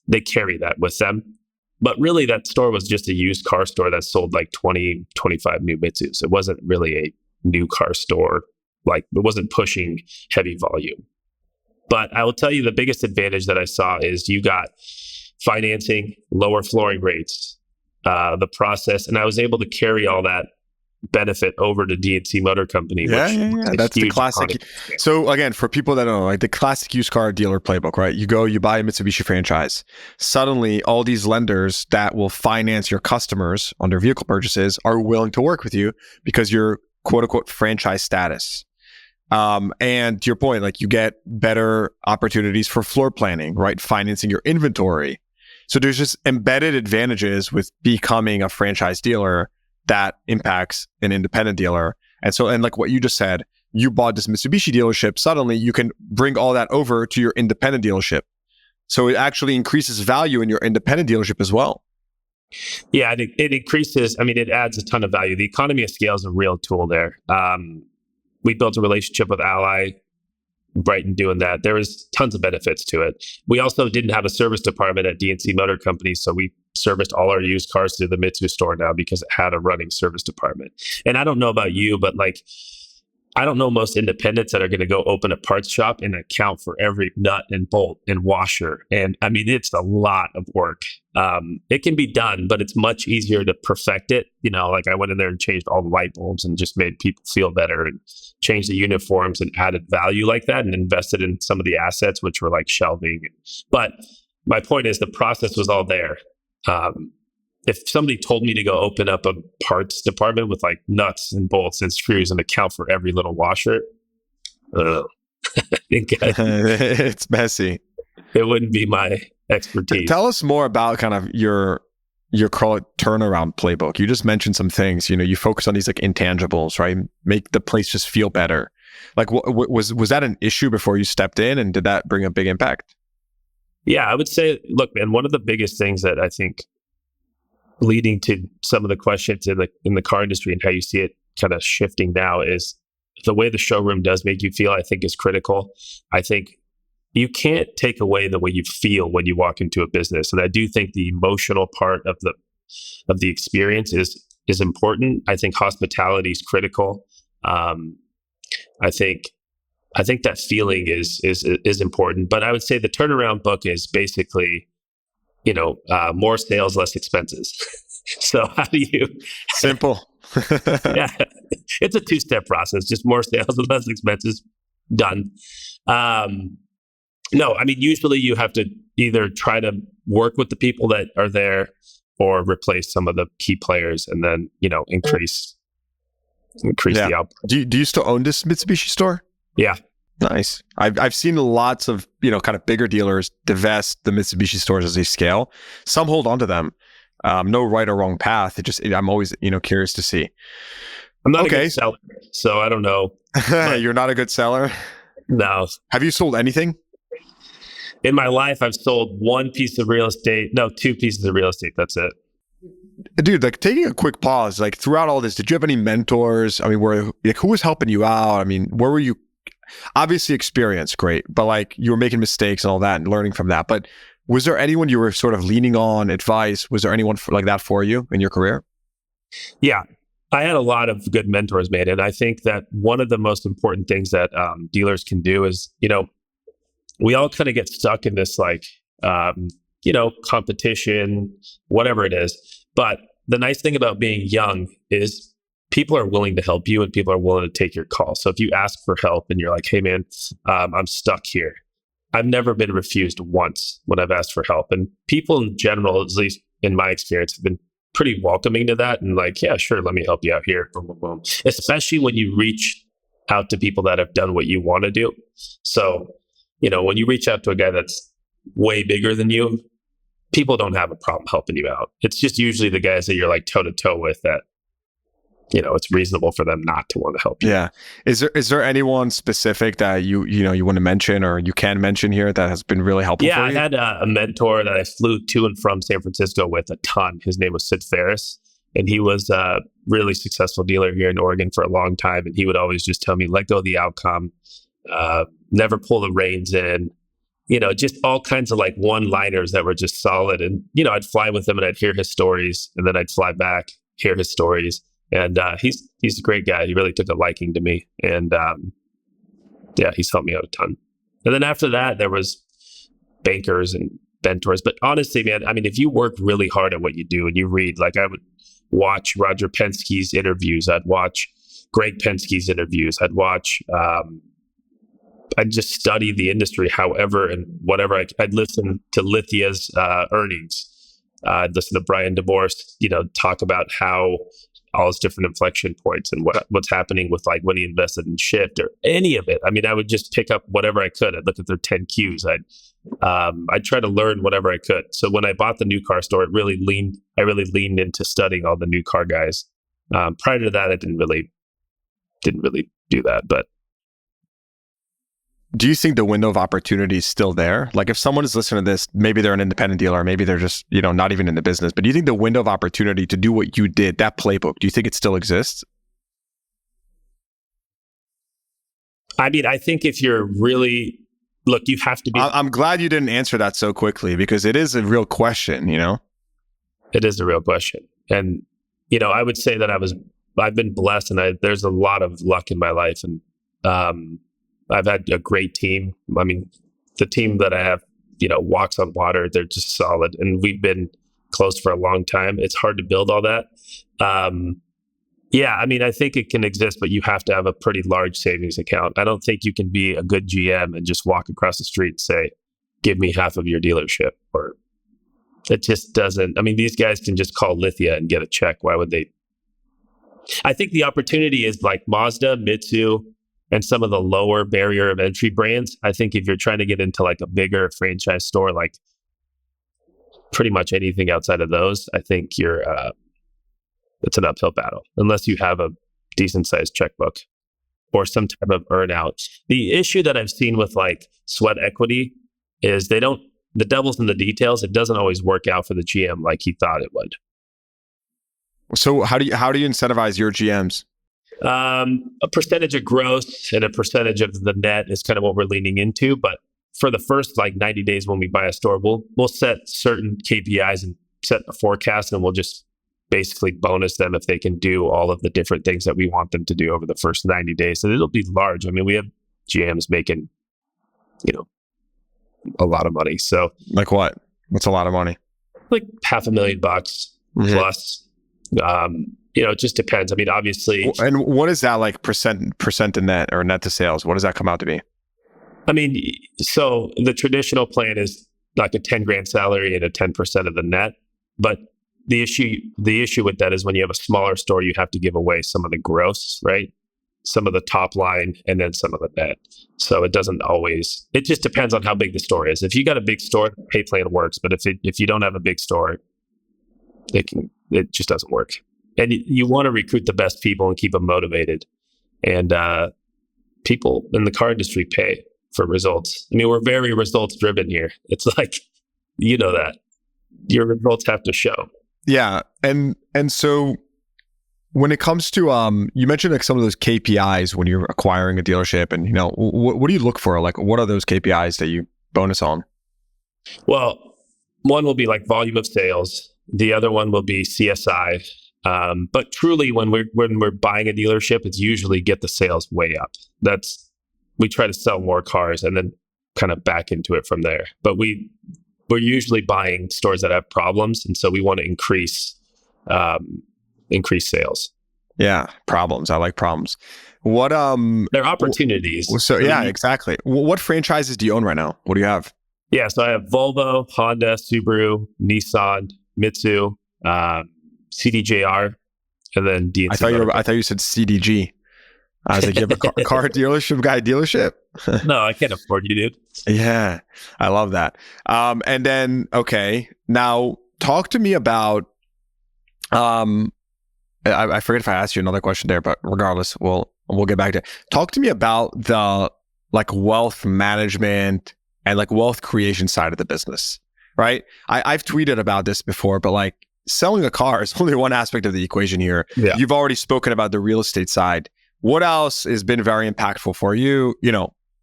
[SPEAKER 1] they carry that with them. But really that store was just a used car store that sold like 20, 25 new Mitsus. It wasn't really a new car store. Like, it wasn't pushing heavy volume. But I will tell you the biggest advantage that I saw is you got financing, lower flooring rates, the process. And I was able to carry all that benefit over to DNC Motor Company.
[SPEAKER 2] Yeah. That's the classic. So again, for people that don't know, like the classic used car dealer playbook, right? You go, you buy a Mitsubishi franchise. Suddenly, all these lenders that will finance your customers on their vehicle purchases are willing to work with you because you're quote unquote franchise status. And to your point, like you get better opportunities for floor planning, right? Financing your inventory. So there's just embedded advantages with becoming a franchise dealer that impacts an independent dealer. And like what you just said, you bought this Mitsubishi dealership, suddenly you can bring all that over to your independent dealership. So it actually increases value in your independent dealership as well.
[SPEAKER 1] Yeah, it increases, it adds a ton of value. The economy of scale is a real tool there. We built a relationship with Ally, right, in doing that. There was tons of benefits to it. We also didn't have a service department at DNC Motor Company, so we serviced all our used cars through the Mitsu store now because it had a running service department. And I don't know about you, but I don't know most independents that are going to go open a parts shop and account for every nut and bolt and washer. And it's a lot of work. It can be done, but it's much easier to perfect it. I went in there and changed all the light bulbs and just made people feel better and changed the uniforms and added value like that and invested in some of the assets, which were like shelving. But my point is the process was all there. If somebody told me to go open up a parts department with like nuts and bolts and screws and account for every little washer,
[SPEAKER 2] it's messy.
[SPEAKER 1] It wouldn't be my expertise.
[SPEAKER 2] Tell us more about kind of your call it turnaround playbook. You just mentioned some things. You focus on these like intangibles, right? Make the place just feel better. Like, was that an issue before you stepped in, and did that bring a big impact?
[SPEAKER 1] Yeah, I would say, look, man, one of the biggest things that I think leading to some of the questions in the car industry and how you see it kind of shifting now is the way the showroom does make you feel, I think, is critical. I think you can't take away the way you feel when you walk into a business. And I do think the emotional part of the experience is important. I think hospitality is critical. I think that feeling is important. But I would say the turnaround book is basically, more sales, less expenses. So how do you...
[SPEAKER 2] Simple.
[SPEAKER 1] Yeah, it's a two-step process, just more sales and less expenses. Done. No, usually you have to either try to work with the people that are there or replace some of the key players and then, increase the output.
[SPEAKER 2] Do you still own this Mitsubishi store?
[SPEAKER 1] Yeah.
[SPEAKER 2] Nice. I've seen lots of, kind of bigger dealers divest the Mitsubishi stores as they scale. Some hold on to them. No right or wrong path. I'm always, curious to see.
[SPEAKER 1] I'm not a good seller, so I don't know.
[SPEAKER 2] You're not a good seller?
[SPEAKER 1] No.
[SPEAKER 2] Have you sold anything?
[SPEAKER 1] In my life, I've sold two pieces of real estate. That's it.
[SPEAKER 2] Dude, like taking a quick pause, like throughout all this, did you have any mentors? Who was helping you out? Where were you? Obviously experience, great, but like you were making mistakes and all that and learning from that. But was there anyone you were sort of leaning on, advice? Was there anyone like that for you in your career?
[SPEAKER 1] Yeah, I had a lot of good mentors, man. And I think that one of the most important things that dealers can do is, we all kind of get stuck in this like, competition, whatever it is. But the nice thing about being young is people are willing to help you and people are willing to take your call. So if you ask for help and you're like, hey man, I'm stuck here. I've never been refused once when I've asked for help. And people in general, at least in my experience, have been pretty welcoming to that and like, yeah, sure, let me help you out here. Boom, boom, boom. Especially when you reach out to people that have done what you want to do. So, when you reach out to a guy that's way bigger than you, people don't have a problem helping you out. It's just usually the guys that you're like toe to toe with that, it's reasonable for them not to want to help you.
[SPEAKER 2] Yeah. Is there anyone specific that you want to mention or you can mention here that has been really helpful for you?
[SPEAKER 1] Yeah, I had a mentor that I flew to and from San Francisco with a ton. His name was Sid Ferris, and he was a really successful dealer here in Oregon for a long time. And he would always just tell me, let go of the outcome, never pull the reins in, just all kinds of like one-liners that were just solid. And, I'd fly with him and I'd hear his stories and then I'd fly back, hear his stories. And he's a great guy. He really took a liking to me. And he's helped me out a ton. And then after that, there was bankers and mentors. But honestly, man, if you work really hard at what you do and you read, like I would watch Roger Penske's interviews. I'd watch Greg Penske's interviews. I'd just study the industry, however, and whatever. I'd listen to Lithia's earnings. I'd listen to Brian DeMorse, talk about how all his different inflection points and what's happening with like when he invested in Shift or any of it. I mean, I would just pick up whatever I could. I'd look at their 10 Qs. I'd try to learn whatever I could. So when I bought the new car store, I really leaned into studying all the new car guys. Prior to that, I didn't really do that. But
[SPEAKER 2] do you think the window of opportunity is still there? Like if someone is listening to this, maybe they're an independent dealer, maybe they're just, not even in the business, but do you think the window of opportunity to do what you did, that playbook, do you think it still exists?
[SPEAKER 1] I mean, I think if you're really, look, you have to be.
[SPEAKER 2] I'm glad you didn't answer that so quickly because it is a real question,
[SPEAKER 1] It is a real question. And, I would say that I've been blessed and there's a lot of luck in my life. And, I've had a great team. I mean, the team that I have, walks on water. They're just solid. And we've been close for a long time. It's hard to build all that. I think it can exist, but you have to have a pretty large savings account. I don't think you can be a good GM and just walk across the street and say, give me half of your dealership. Or it just doesn't. I mean, these guys can just call Lithia and get a check. Why would they? I think the opportunity is like Mazda, Mitsu, and some of the lower barrier of entry brands. I think if you're trying to get into like a bigger franchise store, like pretty much anything outside of those, I think it's an uphill battle unless you have a decent sized checkbook or some type of earn out. The issue that I've seen with like sweat equity is the devil's in the details. It doesn't always work out for the GM like he thought it would.
[SPEAKER 2] So how do you incentivize your GMs?
[SPEAKER 1] A percentage of gross and a percentage of the net is kind of what we're leaning into. But for the first like 90 days when we buy a store, we'll set certain KPIs and set a forecast, and we'll just basically bonus them if they can do all of the different things that we want them to do over the first 90 days. And it'll be large. I mean, we have GMs making, a lot of money. So
[SPEAKER 2] like what? What's a lot of money?
[SPEAKER 1] Like $500,000 plus. It just depends. I mean, obviously.
[SPEAKER 2] And what is that like percent to net or net to sales? What does that come out to be?
[SPEAKER 1] I mean, so the traditional plan is like a 10 grand salary and a 10% of the net. But the issue with that is when you have a smaller store, you have to give away some of the gross, right? Some of the top line and then some of the net. So it just depends on how big the store is. If you got a big store, the pay plan works. But if you don't have a big store, it just doesn't work. And you want to recruit the best people and keep them motivated. And people in the car industry pay for results. I mean, we're very results driven here. It's like, that your results have to show.
[SPEAKER 2] Yeah. And so when it comes to, you mentioned like some of those KPIs when you're acquiring a dealership and, what do you look for? Like, what are those KPIs that you bonus on?
[SPEAKER 1] Well, one will be like volume of sales. The other one will be CSI. But truly, when we're buying a dealership, it's usually get the sales way up. We try to sell more cars and then kind of back into it from there. But we're usually buying stores that have problems, and so we want to increase sales.
[SPEAKER 2] Yeah, problems. I like problems. What
[SPEAKER 1] they're opportunities.
[SPEAKER 2] So yeah, exactly. What franchises do you own right now? What do you have?
[SPEAKER 1] Yeah, so I have Volvo, Honda, Subaru, Nissan, Mitsu, CDJR, and then DNC.
[SPEAKER 2] I thought you said CDG. I was like, you have a car dealership?
[SPEAKER 1] No, I can't afford you, dude.
[SPEAKER 2] Yeah, I love that. And then, okay, now talk to me about, I forget if I asked you another question there, but regardless, we'll get back to it. Talk to me about the like wealth management and like wealth creation side of the business, right? I've tweeted about this before, but like selling a car is only one aspect of the equation here. Yeah. You've already spoken about the real estate side. What else has been very impactful for you?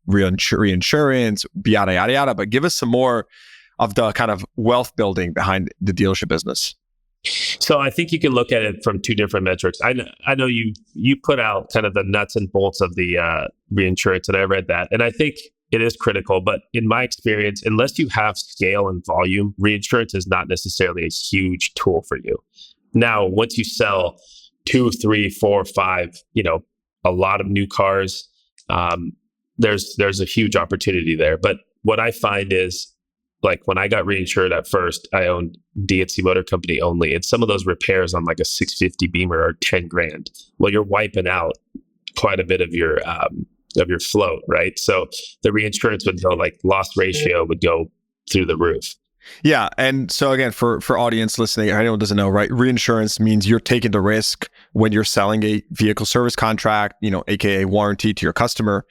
[SPEAKER 2] Reinsurance, yada, yada, yada. But give us some more of the kind of wealth building behind the dealership business.
[SPEAKER 1] So I think you can look at it from two different metrics. I know you put out kind of the nuts and bolts of the reinsurance, and I read that. And I think it is critical. But in my experience, unless you have scale and volume, reinsurance is not necessarily a huge tool for you. Now, once you sell 2, 3, 4, 5, a lot of new cars, there's a huge opportunity there. But what I find is, like when I got reinsured at first, I owned DNC Motor Company only, and some of those repairs on like a 650 Beamer are 10 grand. Well, you're wiping out quite a bit of your float, right? So the reinsurance would go, like, loss ratio would go through the roof.
[SPEAKER 2] Yeah. And so again, for audience listening, anyone doesn't know, right? Reinsurance means you're taking the risk when you're selling a vehicle service contract, AKA warranty to your customer.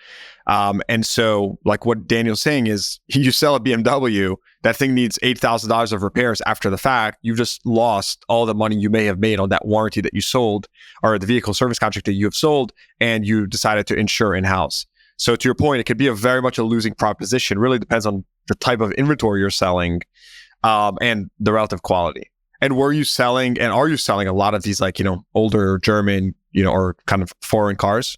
[SPEAKER 2] And so like what Daniel's saying is, you sell a BMW, that thing needs $8,000 of repairs after the fact. You just lost all the money you may have made on that warranty that you sold, or the vehicle service contract that you have sold, and you decided to insure in-house. So to your point, it could be very much a losing proposition. Really depends on the type of inventory you're selling, and the relative quality. And are you selling a lot of these, like, older German, or kind of foreign cars?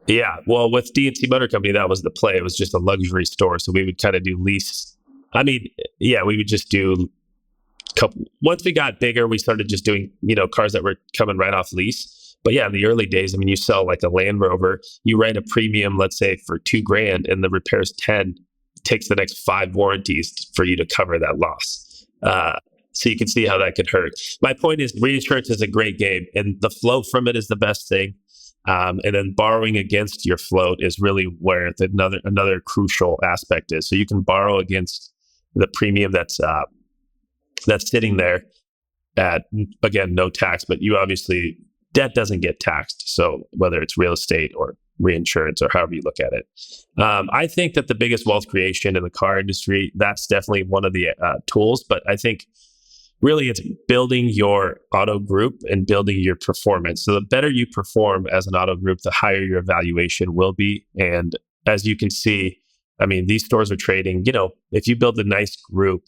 [SPEAKER 1] Yeah. Well, with DNC Motor Company, that was the play. It was just a luxury store. So we would kind of do lease. We would just do once we got bigger, we started just doing, cars that were coming right off lease. But yeah, in the early days, you sell like a Land Rover, you write a premium, let's say for $2,000, and the repair's 10, it takes the next 5 warranties for you to cover that loss. So you can see how that could hurt. My point is, reinsurance is a great game, and the float from it is the best thing. And then borrowing against your float is really where another crucial aspect is. So you can borrow against the premium that's sitting there at, again, no tax, but you obviously, debt doesn't get taxed. So whether it's real estate or reinsurance or however you look at it, I think that the biggest wealth creation in the car industry, that's definitely one of the tools. But I think really it's building your auto group and building your performance. So the better you perform as an auto group, the higher your valuation will be. And as you can see, these stores are trading, if you build a nice group,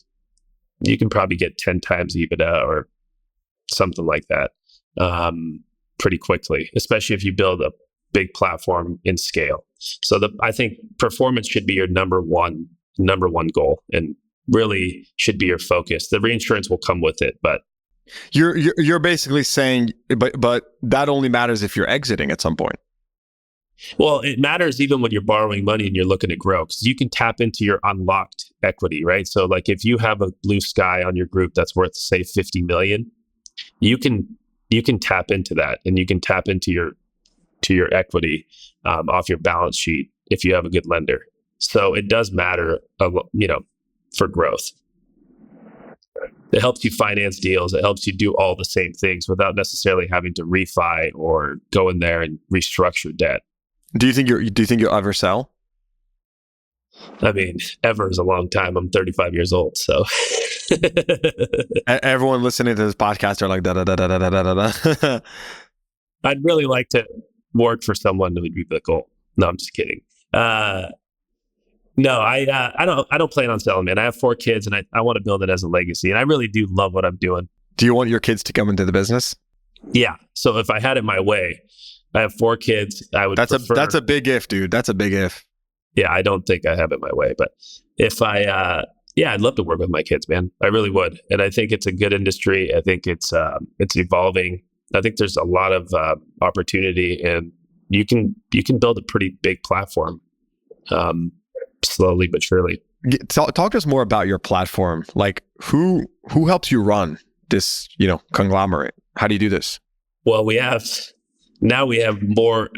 [SPEAKER 1] you can probably get 10 times EBITDA or something like that pretty quickly, especially if you build a big platform in scale. So I think performance should be your number one goal, and really should be your focus. The reinsurance will come with it, but
[SPEAKER 2] you're basically saying, but that only matters if you're exiting at some point.
[SPEAKER 1] Well, it matters even when you're borrowing money and you're looking to grow, because you can tap into your unlocked equity, right? So like if you have a blue sky on your group that's worth, say, 50 million, you can tap into that, and you can tap into your equity off your balance sheet if you have a good lender. So it does matter, for growth. It helps you finance deals. It helps you do all the same things without necessarily having to refi or go in there and restructure debt.
[SPEAKER 2] Do you think you'll ever sell?
[SPEAKER 1] Ever is a long time. I'm 35 years old, so.
[SPEAKER 2] Everyone listening to this podcast are like, da da da da da da da.
[SPEAKER 1] I'd really like to work for someone that would be the goal. No, I'm just kidding. No, I don't plan on selling, man. I have 4 kids, and I want to build it as a legacy, and I really do love what I'm doing.
[SPEAKER 2] Do you want your kids to come into the business?
[SPEAKER 1] Yeah. So if I had it my way, I have 4 kids. I would.
[SPEAKER 2] That's a big if, dude. That's a big if.
[SPEAKER 1] Yeah, I don't think I have it my way, but if I'd love to work with my kids, man. I really would, and I think it's a good industry. I think it's evolving. I think there's a lot of opportunity, and you can build a pretty big platform. Slowly but surely.
[SPEAKER 2] Talk to us more about your platform. Like who helps you run this, conglomerate? How do you do this?
[SPEAKER 1] Well, we have more.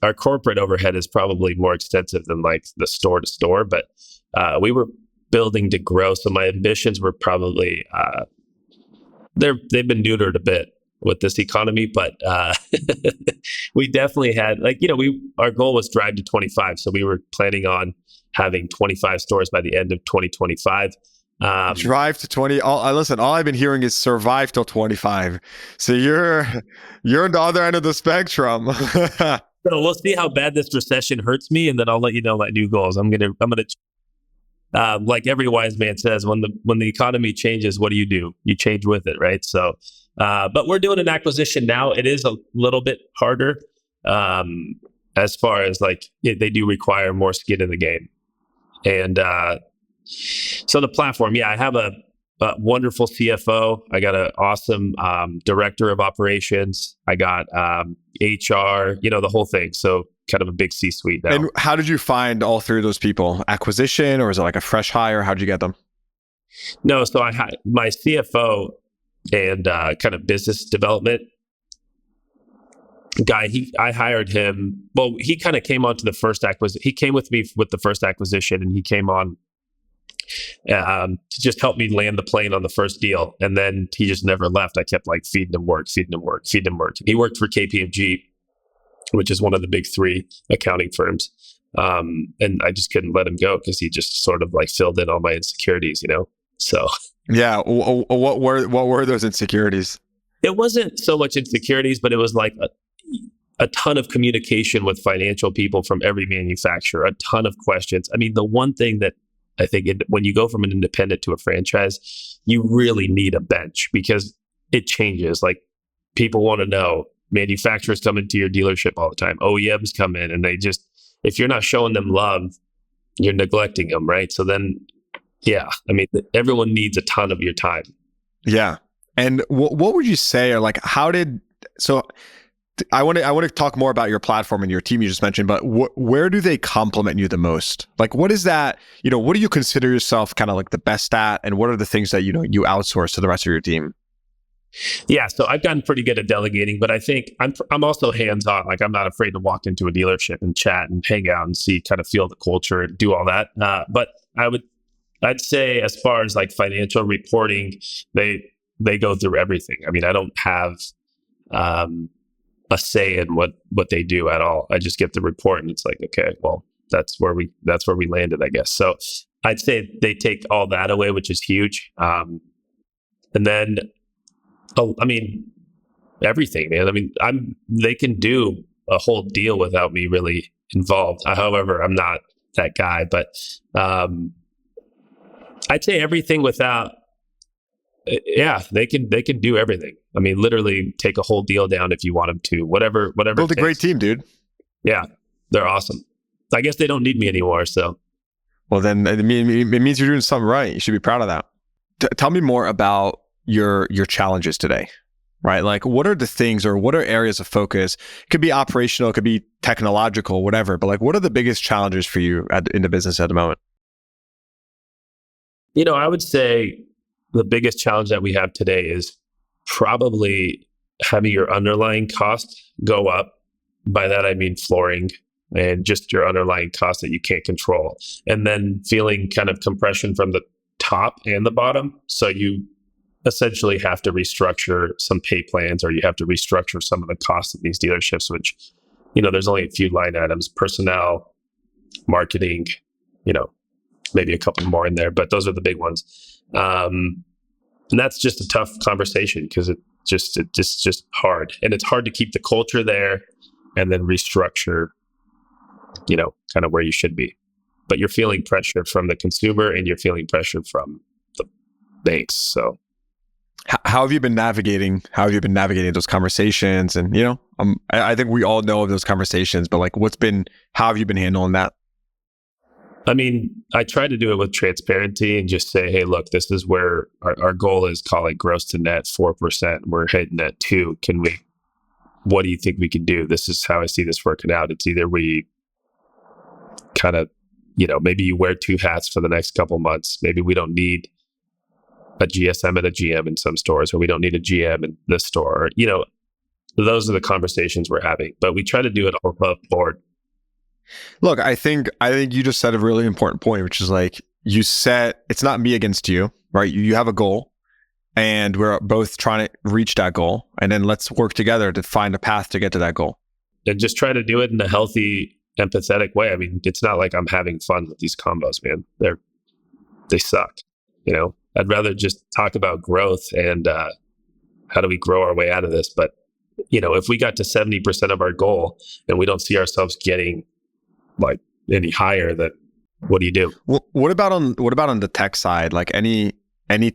[SPEAKER 1] Our corporate overhead is probably more extensive than like the store to store, but we were building to grow. So my ambitions were probably they've been neutered a bit with this economy, but we definitely had our goal was drive to 25. So we were planning on having 25 stores by the end of 2025.
[SPEAKER 2] Drive to 20. Listen, all I've been hearing is survive till 25. So you're on the other end of the spectrum.
[SPEAKER 1] So we'll see how bad this recession hurts me, and then I'll let you know my new goals. I'm gonna like every wise man says, when the economy changes, what do? You change with it, right? So, but we're doing an acquisition now. It is a little bit harder, as far as they do require more skin in the game. And so the platform, I have a wonderful CFO. I got an awesome director of operations. I got HR, the whole thing. So kind of a big C-suite now.
[SPEAKER 2] And how did you find all three of those people? Acquisition, or is it like a fresh hire? How did you get them?
[SPEAKER 1] No, so I had my CFO and kind of business development guy. I hired him. Well, he kind of came on to the first acquisition. He came with me with the first acquisition, and he came on to just help me land the plane on the first deal. And then he just never left. I kept like feeding him work. He worked for KPMG, which is one of the big three accounting firms. And I just couldn't let him go because he just sort of like filled in all my insecurities, So
[SPEAKER 2] yeah, what were those insecurities?
[SPEAKER 1] It wasn't so much insecurities, but it was like a ton of communication with financial people from every manufacturer, a ton of questions. I mean, the one thing that I think when you go from an independent to a franchise, you really need a bench because it changes. Like people want to know, manufacturers come into your dealership all the time. OEMs come in and if you're not showing them love, you're neglecting them, right? So then, yeah, I mean, everyone needs a ton of your time.
[SPEAKER 2] Yeah. And what would you say, or like, I want to talk more about your platform and your team you just mentioned, but where do they complement you the most? Like, what is that, what do you consider yourself kind of like the best at? And what are the things that, you outsource to the rest of your team?
[SPEAKER 1] Yeah. So I've gotten pretty good at delegating, but I think I'm also hands-on. Like I'm not afraid to walk into a dealership and chat and hang out and feel the culture and do all that. But I'd say as far as like financial reporting, they go through everything. I mean, I don't have, a say in what they do at all. I just get the report and it's like, okay, well, that's where we landed, I guess. So I'd say they take all that away, which is huge. And then, I mean, everything, man. I mean, they can do a whole deal without me really involved. However, I'm not that guy, but I'd say everything without. Yeah, they can do everything. I mean, literally take a whole deal down if you want them to. Whatever.
[SPEAKER 2] Build a great team, dude.
[SPEAKER 1] Yeah, they're awesome. I guess they don't need me anymore. So,
[SPEAKER 2] well, then it means you're doing something right. You should be proud of that. Tell me more about your challenges today, right? Like, what are the things, or what are areas of focus? It could be operational, it could be technological, whatever. But like, what are the biggest challenges for you in the business at the moment?
[SPEAKER 1] I would say the biggest challenge that we have today is probably having your underlying cost go up. By that, I mean flooring and just your underlying costs that you can't control. And then feeling kind of compression from the top and the bottom. So you essentially have to restructure some pay plans, or you have to restructure some of the costs of these dealerships, which, there's only a few line items: personnel, marketing, maybe a couple more in there, but those are the big ones. And that's just a tough conversation because it's just hard. And it's hard to keep the culture there and then restructure, kind of where you should be. But you're feeling pressure from the consumer and you're feeling pressure from the banks. So
[SPEAKER 2] how have you been navigating those conversations? And, I think we all know of those conversations, but like, how have you been handling that?
[SPEAKER 1] I mean, I try to do it with transparency and just say, hey, look, this is where our goal is, call it gross to net 4%. We're hitting at 2. What do you think we can do? This is how I see this working out. It's either we kind of, maybe you wear 2 hats for the next couple months. Maybe we don't need a GSM and a GM in some stores, or we don't need a GM in this store. Those are the conversations we're having, but we try to do it all above board.
[SPEAKER 2] Look, I think you just said a really important point, which is like, it's not me against you, right? You have a goal and we're both trying to reach that goal, and then let's work together to find a path to get to that goal.
[SPEAKER 1] And just try to do it in a healthy, empathetic way. I mean, it's not like I'm having fun with these combos, man. They suck. I'd rather just talk about growth and how do we grow our way out of this. But, if we got to 70% of our goal and we don't see ourselves getting like any higher, that what do you do?
[SPEAKER 2] What about on the tech side? Like any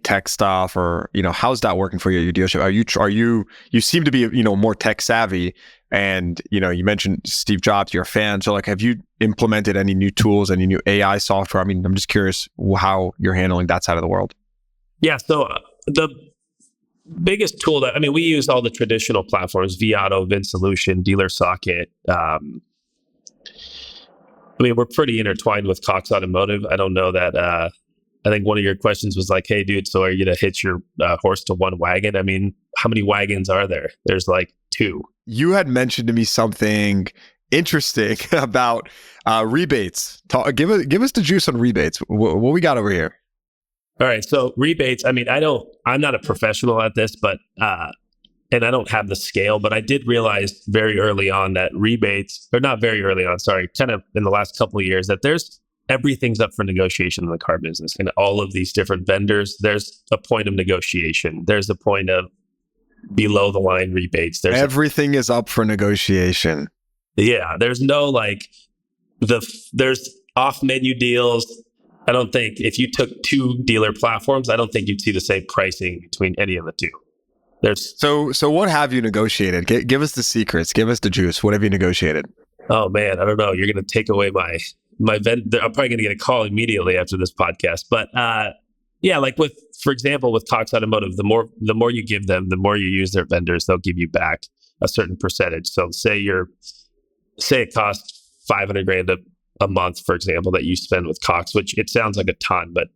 [SPEAKER 2] tech stuff, or how's that working for you at your dealership? You seem to be more tech savvy, and you mentioned Steve Jobs, you're a fan. So like, have you implemented any new tools, any new AI software? I mean, I'm just curious how you're handling that side of the world.
[SPEAKER 1] Yeah. So the biggest tool that, I mean, we use all the traditional platforms, vAuto, VinSolution, Dealer Socket. I mean, we're pretty intertwined with Cox Automotive. I don't know that. I think one of your questions was like, hey, dude, so are you going to hitch your horse to one wagon? I mean, how many wagons are there? There's like two.
[SPEAKER 2] You had mentioned to me something interesting about rebates. Give us the juice on rebates. What we got over here?
[SPEAKER 1] All right. So rebates, I mean, I'm not a professional at this, but, and I don't have the scale, but I did realize very early on that rebates, or not very early on, sorry, kind of in the last couple of years, that everything's up for negotiation in the car business. And all of these different vendors, there's a point of negotiation. There's a point of below the line rebates.
[SPEAKER 2] Everything is up for negotiation.
[SPEAKER 1] Yeah. There's no like, there's off menu deals. I don't think if you took two dealer platforms, I don't think you'd see the same pricing between any of the two.
[SPEAKER 2] So what have you negotiated? Give us the secrets. Give us the juice. What have you negotiated?
[SPEAKER 1] Oh man, I don't know. You're going to take away my vendor. I'm probably going to get a call immediately after this podcast. But yeah, like for example, with Cox Automotive, the more you give them, the more you use their vendors, they'll give you back a certain percentage. So say it costs $500,000 a month, for example, that you spend with Cox, which it sounds like a ton, but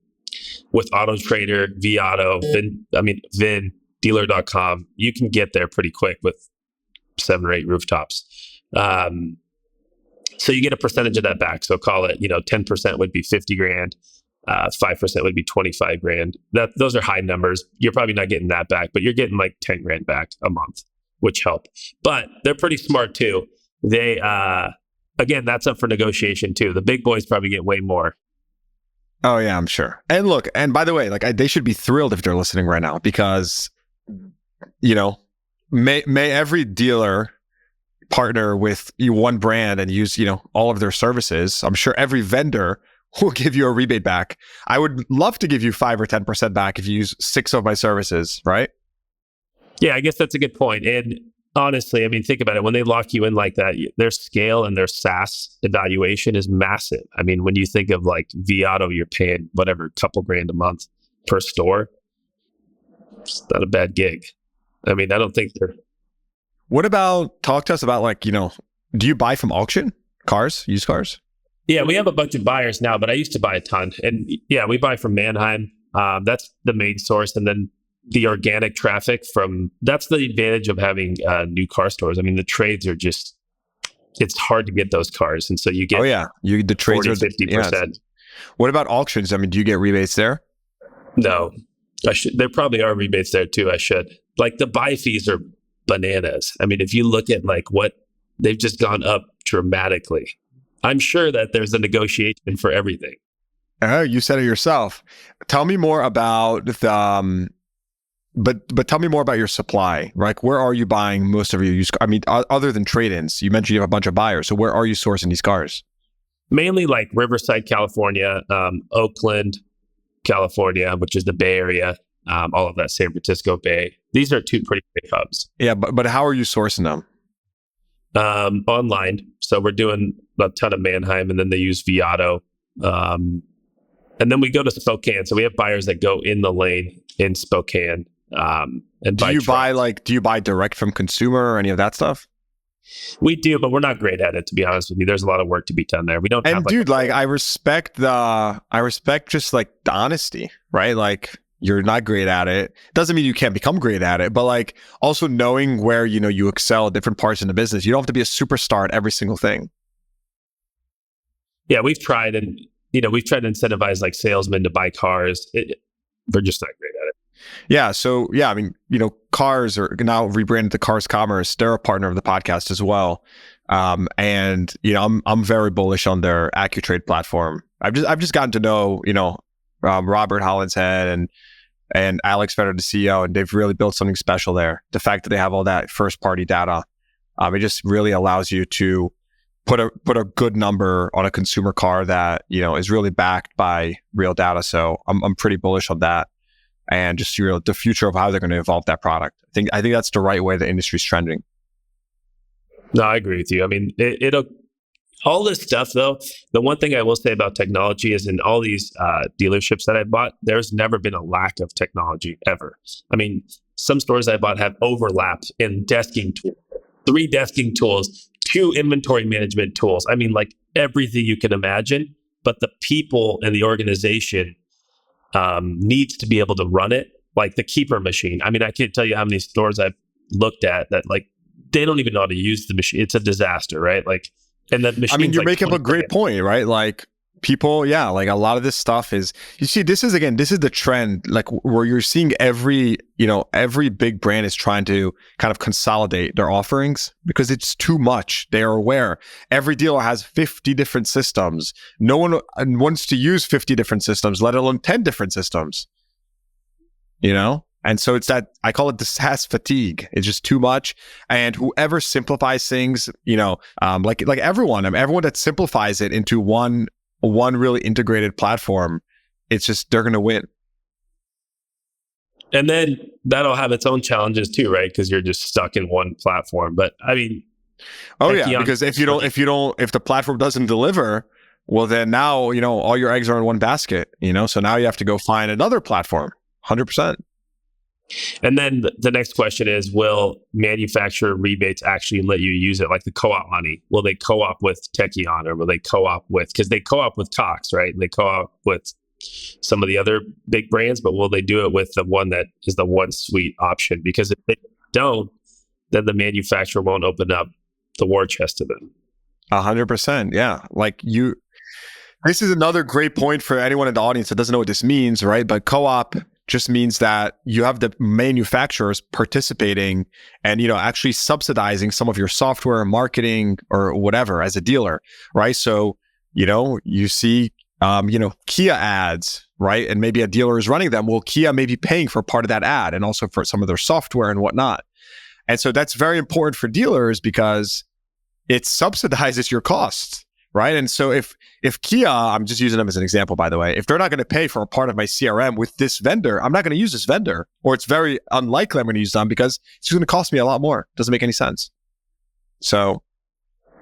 [SPEAKER 1] with Auto Trader, vAuto, Vin, dealer.com, you can get there pretty quick with 7 or 8 rooftops. So you get a percentage of that back. So call it, 10% would be $50,000, 5% would be $25,000. Those are high numbers. You're probably not getting that back, but you're getting like $10,000 back a month, which help. But they're pretty smart too. They, again, that's up for negotiation too. The big boys probably get way more.
[SPEAKER 2] Oh yeah, I'm sure. And look, and by the way, like they should be thrilled if they're listening right now, because may every dealer partner with one brand and use all of their services. I'm sure every vendor will give you a rebate back. I would love to give you 5 or 10% back if you use 6 of my services, right?
[SPEAKER 1] Yeah, I guess that's a good point. And honestly, I mean, think about it. When they lock you in like that, their scale and their SaaS evaluation is massive. I mean, when you think of like vAuto, you're paying whatever, couple grand a month per store. It's not a bad gig. I mean, I don't think they're...
[SPEAKER 2] Talk to us about like, do you buy from auction cars, used cars?
[SPEAKER 1] Yeah, we have a bunch of buyers now, but I used to buy a ton. And yeah, we buy from Manheim. That's the main source. And then the organic traffic that's the advantage of having new car stores. I mean, the trades are it's hard to get those cars. And so you get,
[SPEAKER 2] the trades
[SPEAKER 1] 40,
[SPEAKER 2] are
[SPEAKER 1] 50%.
[SPEAKER 2] Yeah. What about auctions? I mean, do you get rebates there?
[SPEAKER 1] No, I should. There probably are rebates there too. I should. Like the buy fees are bananas. I mean, if you look at like what they've just gone up dramatically, I'm sure that there's a negotiation for everything.
[SPEAKER 2] You said it yourself. Tell me more about the, but tell me more about your supply. Like, where are you buying most of your used? I mean, other than trade-ins, you mentioned you have a bunch of buyers. So where are you sourcing these cars?
[SPEAKER 1] Mainly like Riverside, California, Oakland, California, which is the Bay Area, all of that San Francisco Bay. These are 2 pretty big hubs.
[SPEAKER 2] Yeah, but how are you sourcing them?
[SPEAKER 1] Online. So we're doing a ton of Manheim, and then they use vAuto. And then we go to Spokane. So we have buyers that go in the lane in Spokane. And
[SPEAKER 2] do you buy direct from consumer or any of that stuff?
[SPEAKER 1] We do, but we're not great at it, to be honest with you. There's a lot of work to be done there. We don't.
[SPEAKER 2] And dude, I respect just like the honesty, right? Like, you're not great at it. Doesn't mean you can't become great at it, but like also knowing where, you excel at different parts in the business. You don't have to be a superstar at every single thing.
[SPEAKER 1] Yeah, we've tried to incentivize like salesmen to buy cars. They're just not great at it.
[SPEAKER 2] Yeah. So yeah, I mean, Cars are now rebranded to Cars Commerce. They're a partner of the podcast as well. And I'm very bullish on their AccuTrade platform. I've just gotten to know, Robert Hollinshead and Alex Fetter, the CEO, and they've really built something special there. The fact that they have all that first party data, it just really allows you to put a good number on a consumer car that, is really backed by real data. So I'm pretty bullish on that. And just the future of how they're going to evolve that product. I think that's the right way the industry's trending.
[SPEAKER 1] No, I agree with you. I mean, All this stuff, though, the one thing I will say about technology is in all these dealerships that I bought, there's never been a lack of technology ever. I mean, some stores I bought have overlaps in desking tools, 3 desking tools, 2 inventory management tools. I mean, like everything you can imagine, but the people and the organization needs to be able to run it, like the keeper machine. I mean, I can't tell you how many stores I've looked at that like they don't even know how to use the machine. It's a disaster, right? Like, and that machine.
[SPEAKER 2] I mean, you make up a great point, right? Like people, yeah, like a lot of this stuff is, you see, this is the trend, like where you're seeing every big brand is trying to kind of consolidate their offerings because it's too much. They are aware. Every dealer has 50 different systems. No one wants to use 50 different systems, let alone 10 different systems, And so it's that, I call it the SaaS fatigue. It's just too much. And whoever simplifies things, like everyone that simplifies it into one really integrated platform, it's just, they're going to win.
[SPEAKER 1] And then that'll have its own challenges too, right? Because you're just stuck in one platform. But I mean,
[SPEAKER 2] because if the platform doesn't deliver, well, then now, all your eggs are in one basket, so now you have to go find another platform, 100%.
[SPEAKER 1] And then the next question is, will manufacturer rebates actually let you use it, like the co-op money? Will they co-op with Techion, or will they co-op with, because they co-op with Cox, right? And they co-op with some of the other big brands, but will they do it with the one that is the one suite option? Because if they don't, then the manufacturer won't open up the war chest to them.
[SPEAKER 2] 100%. Yeah. This is another great point for anyone in the audience that doesn't know what this means, right? But co-op just means that you have the manufacturers participating and, actually subsidizing some of your software, marketing, or whatever as a dealer, right? So, you see, Kia ads, right? And maybe a dealer is running them. Well, Kia may be paying for part of that ad and also for some of their software and whatnot. And so that's very important for dealers because it subsidizes your costs, right? And so if Kia, I'm just using them as an example, by the way, if they're not going to pay for a part of my CRM with this vendor, I'm not going to use this vendor, or it's very unlikely I'm going to use them because it's going to cost me a lot more. Doesn't make any sense. So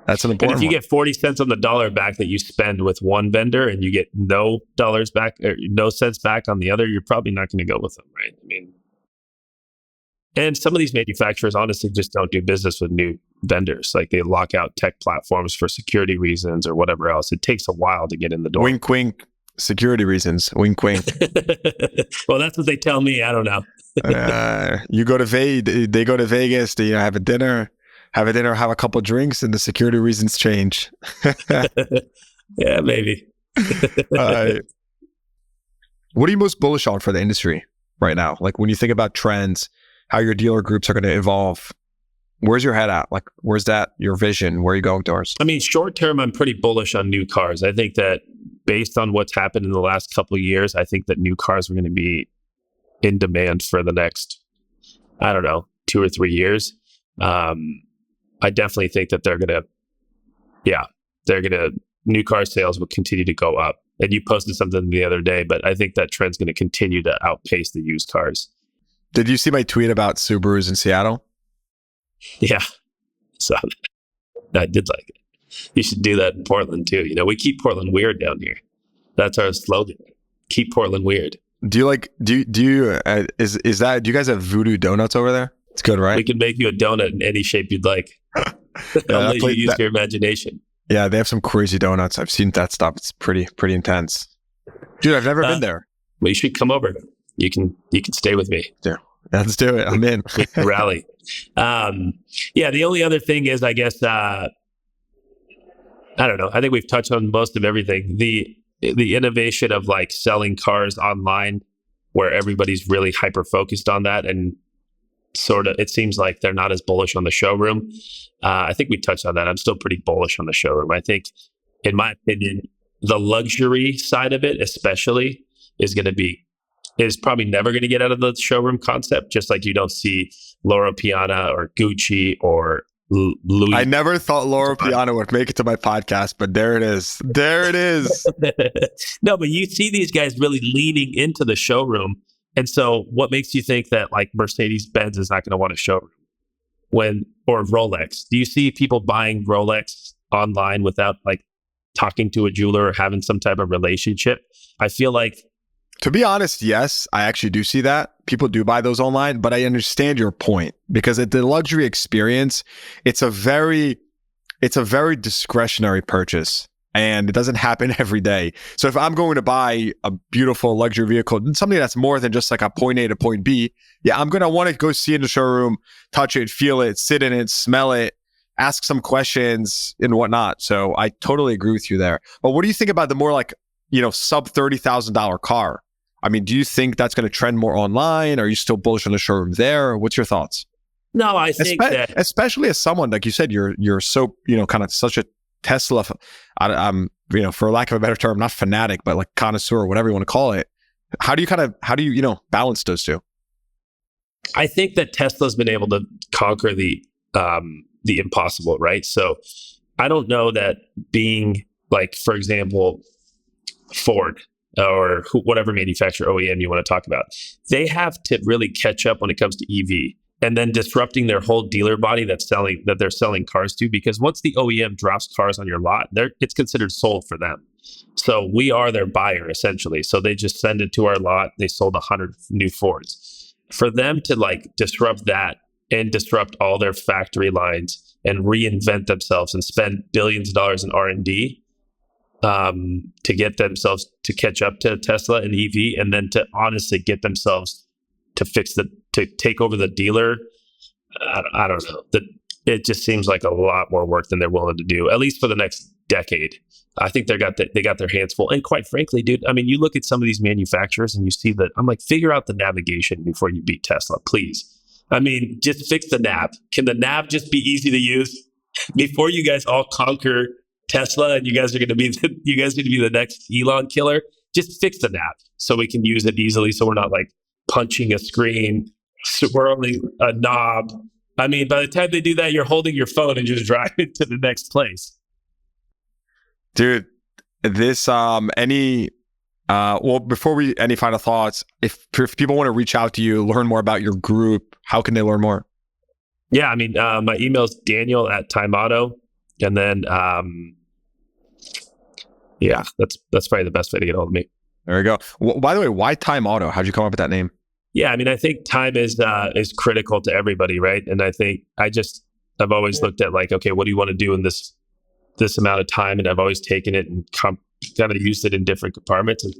[SPEAKER 2] that's an important one.
[SPEAKER 1] And if you get 40 cents on the dollar back that you spend with one vendor and you get no dollars back or no cents back on the other, you're probably not going to go with them, right? I mean, and some of these manufacturers honestly just don't do business with new vendors. Like they lock out tech platforms for security reasons or whatever else. It takes a while to get in the door.
[SPEAKER 2] Wink, wink. Security reasons. Wink, wink.
[SPEAKER 1] Well, that's what they tell me. I don't know.
[SPEAKER 2] You go to they go to Vegas, to have a dinner, have a couple of drinks, and the security reasons change.
[SPEAKER 1] Yeah, maybe.
[SPEAKER 2] What are you most bullish on for the industry right now? Like when you think about trends, how your dealer groups are going to evolve, where's your head at? Like, where's that, your vision? Where are you going towards?
[SPEAKER 1] I mean, short term, I'm pretty bullish on new cars. I think that based on what's happened in the last couple of years, I think that new cars are going to be in demand for the next, 2 or 3 years. I definitely think that new car sales will continue to go up. And you posted something the other day, but I think that trend's going to continue to outpace the used cars.
[SPEAKER 2] Did you see my tweet about Subarus in Seattle?
[SPEAKER 1] Yeah, so I did like it. You should do that in Portland too. We keep Portland weird down here. That's our slogan. Keep Portland weird.
[SPEAKER 2] Do you guys have Voodoo Donuts over there? It's good, right?
[SPEAKER 1] We can make you a donut in any shape you'd like. I'll let you use your imagination.
[SPEAKER 2] Yeah, they have some crazy donuts. I've seen that stuff. It's pretty intense. Dude, I've never been there.
[SPEAKER 1] Well, you should come over. You can stay with me.
[SPEAKER 2] Yeah, let's do it. I'm in.
[SPEAKER 1] Rally. The only other thing is, I guess, I don't know. I think we've touched on most of everything. The innovation of like selling cars online, where everybody's really hyper focused on that, and sort of, it seems like they're not as bullish on the showroom. I think we touched on that. I'm still pretty bullish on the showroom. I think, in my opinion, the luxury side of it, especially, is probably never going to get out of the showroom concept. Just like you don't see Loro Piana or Gucci or Louis.
[SPEAKER 2] I never thought Loro Piana would make it to my podcast, but there it is. There it is.
[SPEAKER 1] No, but you see these guys really leaning into the showroom. And so what makes you think that like Mercedes-Benz is not going to want a showroom or Rolex? Do you see people buying Rolex online without like talking to a jeweler or having some type of relationship. I feel like,
[SPEAKER 2] to be honest, yes, I actually do see that. People do buy those online, but I understand your point because at the luxury experience, it's a very discretionary purchase and it doesn't happen every day. So if I'm going to buy a beautiful luxury vehicle, something that's more than just like a point A to point B, yeah, I'm going to want to go see it in the showroom, touch it, feel it, sit in it, smell it, ask some questions and whatnot. So I totally agree with you there. But what do you think about the more like, sub $30,000 car? I mean, do you think that's going to trend more online? Are you still bullish on the showroom there? What's your thoughts?
[SPEAKER 1] no, I think that
[SPEAKER 2] Especially as someone, like you said, you're so, kind of such a Tesla, I'm, for lack of a better term, not fanatic, but like connoisseur or whatever you want to call it. How do you balance those two?
[SPEAKER 1] I think that Tesla's been able to conquer the impossible, right? So I don't know that being like, for example, Ford or whatever manufacturer OEM you want to talk about, they have to really catch up when it comes to EV and then disrupting their whole dealer body that they're selling cars to, because once the OEM drops cars on your lot, it's considered sold for them. So we are their buyer essentially. So they just send it to our lot. They sold 100 new Fords. For them to like disrupt that and disrupt all their factory lines and reinvent themselves and spend billions of dollars in R&D to get themselves to catch up to Tesla and EV, and then to honestly get themselves to to take over the dealer. I don't know. It just seems like a lot more work than they're willing to do, at least for the next decade. I think they got their hands full. And quite frankly, dude, I mean, you look at some of these manufacturers and you see that, I'm like, figure out the navigation before you beat Tesla, please. I mean, just fix the nav. Can the nav just be easy to use before you guys all conquer Tesla and you guys need to be the next Elon killer? Just fix the nav so we can use it easily, so we're not like punching a screen, swirling a knob. I mean, by the time they do that, you're holding your phone and just driving to the next place.
[SPEAKER 2] Dude, this any final thoughts, if people want to reach out to you, learn more about your group, how can they learn more?
[SPEAKER 1] Yeah, I mean, my email is Daniel@TimeAuto, and then yeah, that's probably the best way to get a hold of me.
[SPEAKER 2] There you go. By the way, why Time Auto? How'd you come up with that name?
[SPEAKER 1] Yeah, I mean, I think time is critical to everybody, right? And I think I've always looked at like, okay, what do you want to do in this amount of time? And I've always taken it and kind of used it in different compartments. And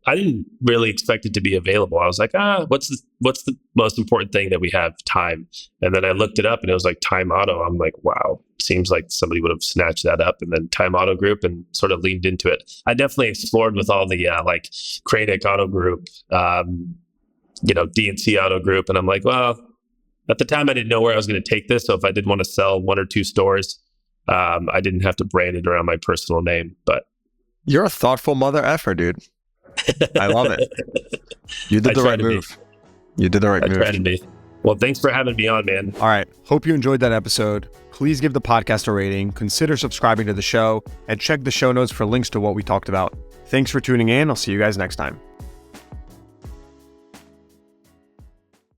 [SPEAKER 1] I didn't really expect it to be available. I was like, what's the most important thing that we have? Time. And then I looked it up and it was like Time Auto. I'm like, wow, seems like somebody would have snatched that up, and then Time Auto Group, and sort of leaned into it. I definitely explored with all the like Crainic Auto Group, DNC Auto Group. And I'm like, well, at the time I didn't know where I was going to take this. So if I did want to sell one or two stores, I didn't have to brand it around my personal name. But
[SPEAKER 2] you're a thoughtful mother effer, dude. I love it. You did the right move. You did the right move.
[SPEAKER 1] I tried to be. Well, thanks for having me on, man.
[SPEAKER 2] All right. Hope you enjoyed that episode. Please give the podcast a rating, consider subscribing to the show, and check the show notes for links to what we talked about. Thanks for tuning in. I'll see you guys next time.